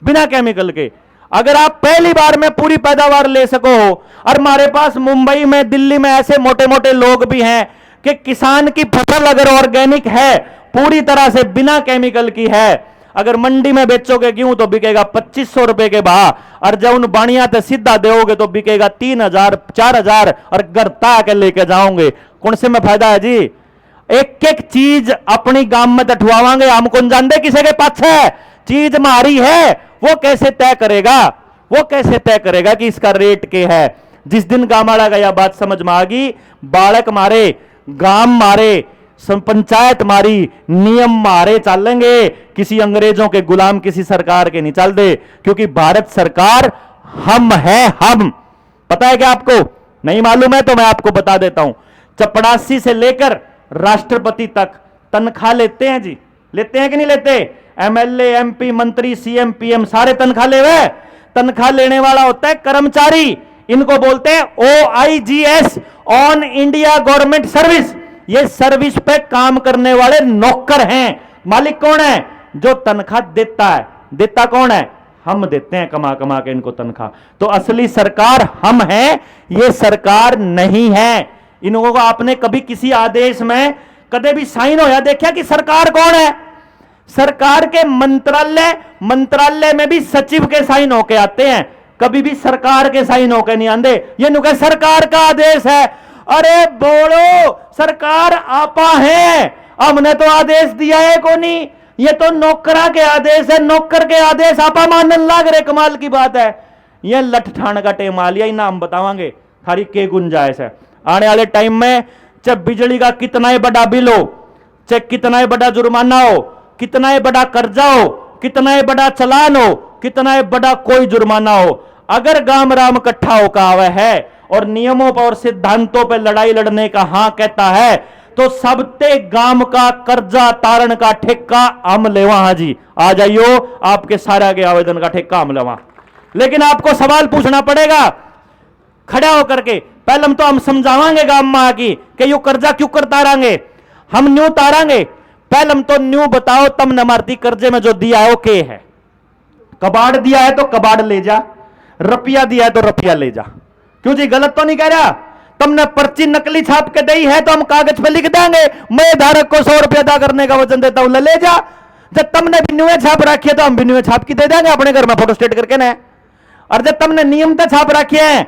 बिना केमिकल के। अगर आप पहली बार में पूरी पैदावार ले सको हो, और हमारे पास मुंबई में, दिल्ली में ऐसे मोटे मोटे लोग भी हैं कि किसान की फसल अगर ऑर्गेनिक है, पूरी तरह से बिना केमिकल की है, अगर मंडी में बेचोगे गेहूं तो बिकेगा 2500 रुपए के भाव, और जब उन बाणिया से सीधा दोगे तो बिकेगा 3000 4000, और गरता के लेके जाओगे। कौन से में फायदा है जी? एक एक चीज अपनी गांव में तठवावांगे, हम कौन जानते किसी के पास है, चीज मारी है, वो कैसे तय करेगा, वो कैसे तय करेगा कि इसका रेट के है? जिस दिन गामाड़ा गया बात समझ में आ गई, बालक मारे, गांव मारे, पंचायत मारी, नियम मारे चलेंगे, किसी अंग्रेजों के गुलाम किसी सरकार के नहीं चल दे, क्योंकि भारत सरकार हम है, हम। पता है क्या आपको? नहीं मालूम है तो मैं आपको बता देता हूं, चपड़ासी से लेकर राष्ट्रपति तक तनख्वाह लेते हैं जी, लेते हैं कि नहीं लेते? एमएलए, एमपी, मंत्री, सीएम, पीएम सारे तनख्वाह ले हुए। तनख्वाह लेने वाला होता है कर्मचारी, इनको बोलते हैं OIGS, on India government service. ये सर्विस पे काम करने वाले नौकर हैं। मालिक कौन है? जो तनख्वाह देता है। देता कौन है? हम देते हैं कमा कमा के इनको तनख्वाह। तो असली सरकार हम हैं, ये सरकार नहीं है। इनको आपने कभी किसी आदेश में कदे भी साइन होया देखा कि सरकार कौन है? सरकार के मंत्रालय में भी सचिव के साइन होके आते हैं, कभी भी सरकार के साइन होके नहीं आते। ये नुके सरकार का आदेश है। अरे बोलो, सरकार आपा है, हमने तो आदेश दिया है को नहीं, ये तो नौकरा के आदेश है, नौकर के आदेश आपा मानने लग रहे। कमाल की बात है। ये लठ ठाण का टेम आ लिया, इना हम बतावांगे थारी के गुंजाइश है। आने वाले टाइम में चाहे बिजली का कितना ही बड़ा बिल हो, चाहे कितना ही बड़ा जुर्माना हो, कितना ही बड़ा कर्जा हो, कितना ही बड़ा चलान हो, कितना ही बड़ा कोई जुर्माना हो, अगर गांव राम इकट्ठा होकर आवे है और नियमों पर और सिद्धांतों पर लड़ाई लड़ने का हां कहता है, तो सबते गांव का कर्जा तारण का ठेका हम लेवा। हाँ जी, आ जाइयो, आपके सारा के आवेदन का ठेका हम लेवा। लेकिन आपको सवाल पूछना पड़ेगा खड़ा होकर के, पहले तो हम समझावांगे गांव में आके कि यो कर्जा क्यों कर तारांगे, हम न्यू तारांगे। पहले हम तो न्यू बताओ तम न मारती कर्जे में जो दिया है वो के है। कबाड़ दिया है तो कबाड़ ले जा, रुपया दिया है तो रुपया ले जा। क्यों जी, गलत तो नहीं कह रहा? तुमने पर्ची नकली छाप के दी है तो हम कागज पे लिख देंगे मैं धारक को 100 रुपया अदा करने का वचन देता हूं, ले जा। जब तुमने भी न्यूए छाप रखी है तो हम भी न्यूए छाप की दे देंगे अपने घर में फोटो स्टेट करके ना। और जब तुमने नियम तो छाप रखे हैं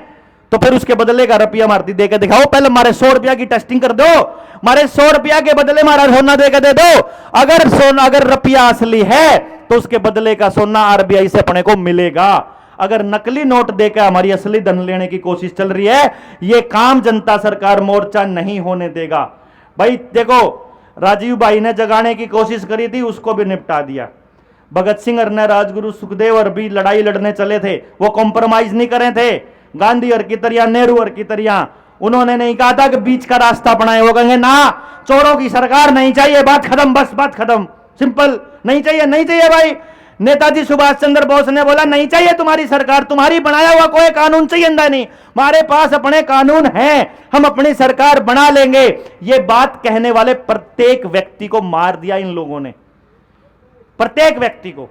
तो फिर उसके बदले का रुपया मारती दे के दिखाओ। पहले हमारे 100 रुपया की टेस्टिंग कर दो, हमारे 100 रुपया के बदले हमारा सोना दे के दे दो। अगर रुपया असली है तो उसके बदले का सोना आरबीआई से अपने को मिलेगा। अगर नकली नोट देकर हमारी असली धन लेने की कोशिश चल रही है, यह काम जनता सरकार मोर्चा नहीं होने देगा। भाई देखो, राजीव भाई ने जगाने की कोशिश करी थी, उसको भी निपटा दिया। भगत सिंह और राजगुरु सुखदेव और भी लड़ाई लड़ने चले थे, वो कॉम्प्रोमाइज नहीं करे थे। गांधी और की तरह, नेहरू और की तरह उन्होंने नहीं कहा था कि बीच का रास्ता अपनाए। वो कहेंगे ना, चोरों की सरकार नहीं चाहिए, बात खत्म, बस बात खत्म, सिंपल। नहीं चाहिए, नहीं चाहिए भाई। नेताजी सुभाष चंद्र बोस ने बोला नहीं चाहिए तुम्हारी सरकार, तुम्हारी बनाया हुआ कोई कानून चाहिए नहीं, हमारे पास अपने कानून हैं, हम अपनी सरकार बना लेंगे। ये बात कहने वाले प्रत्येक व्यक्ति को मार दिया इन लोगों ने, प्रत्येक व्यक्ति को।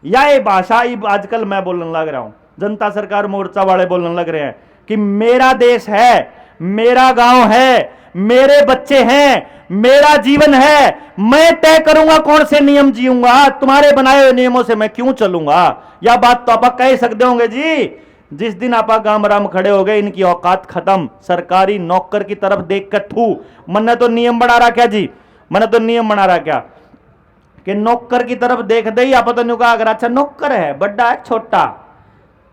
या ये भाषा आजकल मैं बोलने लग रहा हूं, जनता सरकार मोर्चा वाले बोलने लग रहे हैं कि मेरा देश है, मेरा गांव है, मेरे बच्चे हैं, मेरा जीवन है, मैं तय करूंगा कौन से नियम जीऊंगा, तुम्हारे बनाए हुए नियमों से मैं क्यों चलूंगा। यह बात तो आप कह सकते होंगे जी। जिस दिन आप गांव राम खड़े हो गए, इनकी औकात खत्म। सरकारी नौकर की तरफ देख कर थू, मैंने तो नियम बना रहा क्या जी, मैंने तो नियम बना रहा क्या कि नौकर की तरफ देख दे ही आप तो नहीं कहा अगर अच्छा नौकर है, बड़ा है छोटा,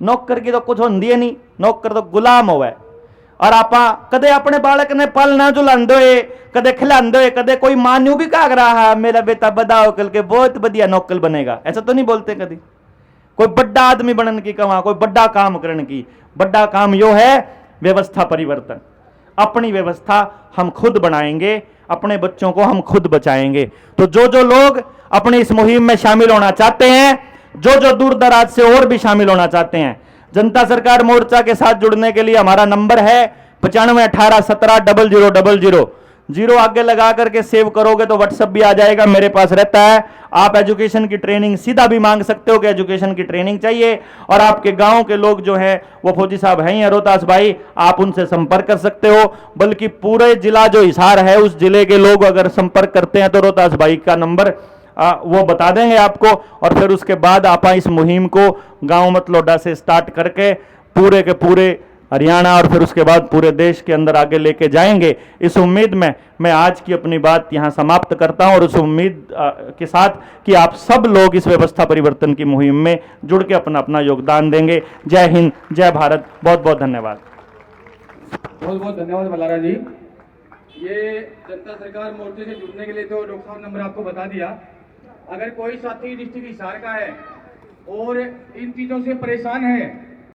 नौकर की तो कुछ होंदी है नहीं, नौकर तो गुलाम होवे। और आप कदे अपने बालक ने पालना जुलांदे हुए, कदे खिलांदे हुए, कदे कोई मां न्यू भी कहा रहा है मेरा बेटा बड़ा होकर के बहुत बढ़िया नौकर बनेगा, ऐसा तो नहीं बोलते कभी। कोई बड़ा आदमी बनने की कमा, कोई बड़ा काम करने की, बड़ा काम यो है व्यवस्था परिवर्तन। अपनी व्यवस्था हम खुद बनाएंगे, अपने बच्चों को हम खुद बचाएंगे। तो जो जो लोग अपनी इस मुहिम में शामिल होना चाहते हैं, जो जो दूर दराज से और भी शामिल होना चाहते हैं, जनता सरकार मोर्चा के साथ जुड़ने के लिए हमारा नंबर है 9518170000। जीरो आगे लगा करके सेव करोगे तो व्हाट्सएप भी आ जाएगा, मेरे पास रहता है। आप एजुकेशन की ट्रेनिंग सीधा भी मांग सकते हो कि एजुकेशन की ट्रेनिंग चाहिए, और आपके गांव के लोग जो हैं वो फौजी साहब हैं या रोहतास भाई, आप उनसे संपर्क कर सकते हो। बल्कि पूरे जिला जो हिसार है उस जिले के लोग अगर संपर्क करते हैं तो रोहतास भाई का नंबर वो बता देंगे आपको। और फिर उसके बाद आप इस मुहिम को गांव मतलोडा से स्टार्ट करके पूरे के पूरे हरियाणा और फिर उसके बाद पूरे देश के अंदर आगे लेके जाएंगे। इस उम्मीद में मैं आज की अपनी बात यहां समाप्त करता हूं, और उस उम्मीद के साथ कि आप सब लोग इस व्यवस्था परिवर्तन की मुहिम में जुड़ के अपना अपना योगदान देंगे। जय हिंद, जय भारत, बहुत बहुत धन्यवाद। बहुत बहुत धन्यवाद मल्हारा जी। ये जनता सरकार मोर्चे से जुड़ने के लिए तो डॉक्टर साहब नंबर आपको बता दिया। अगर कोई साथी डिस्ट्रिक्ट हिसार का है और इन चीजों से परेशान है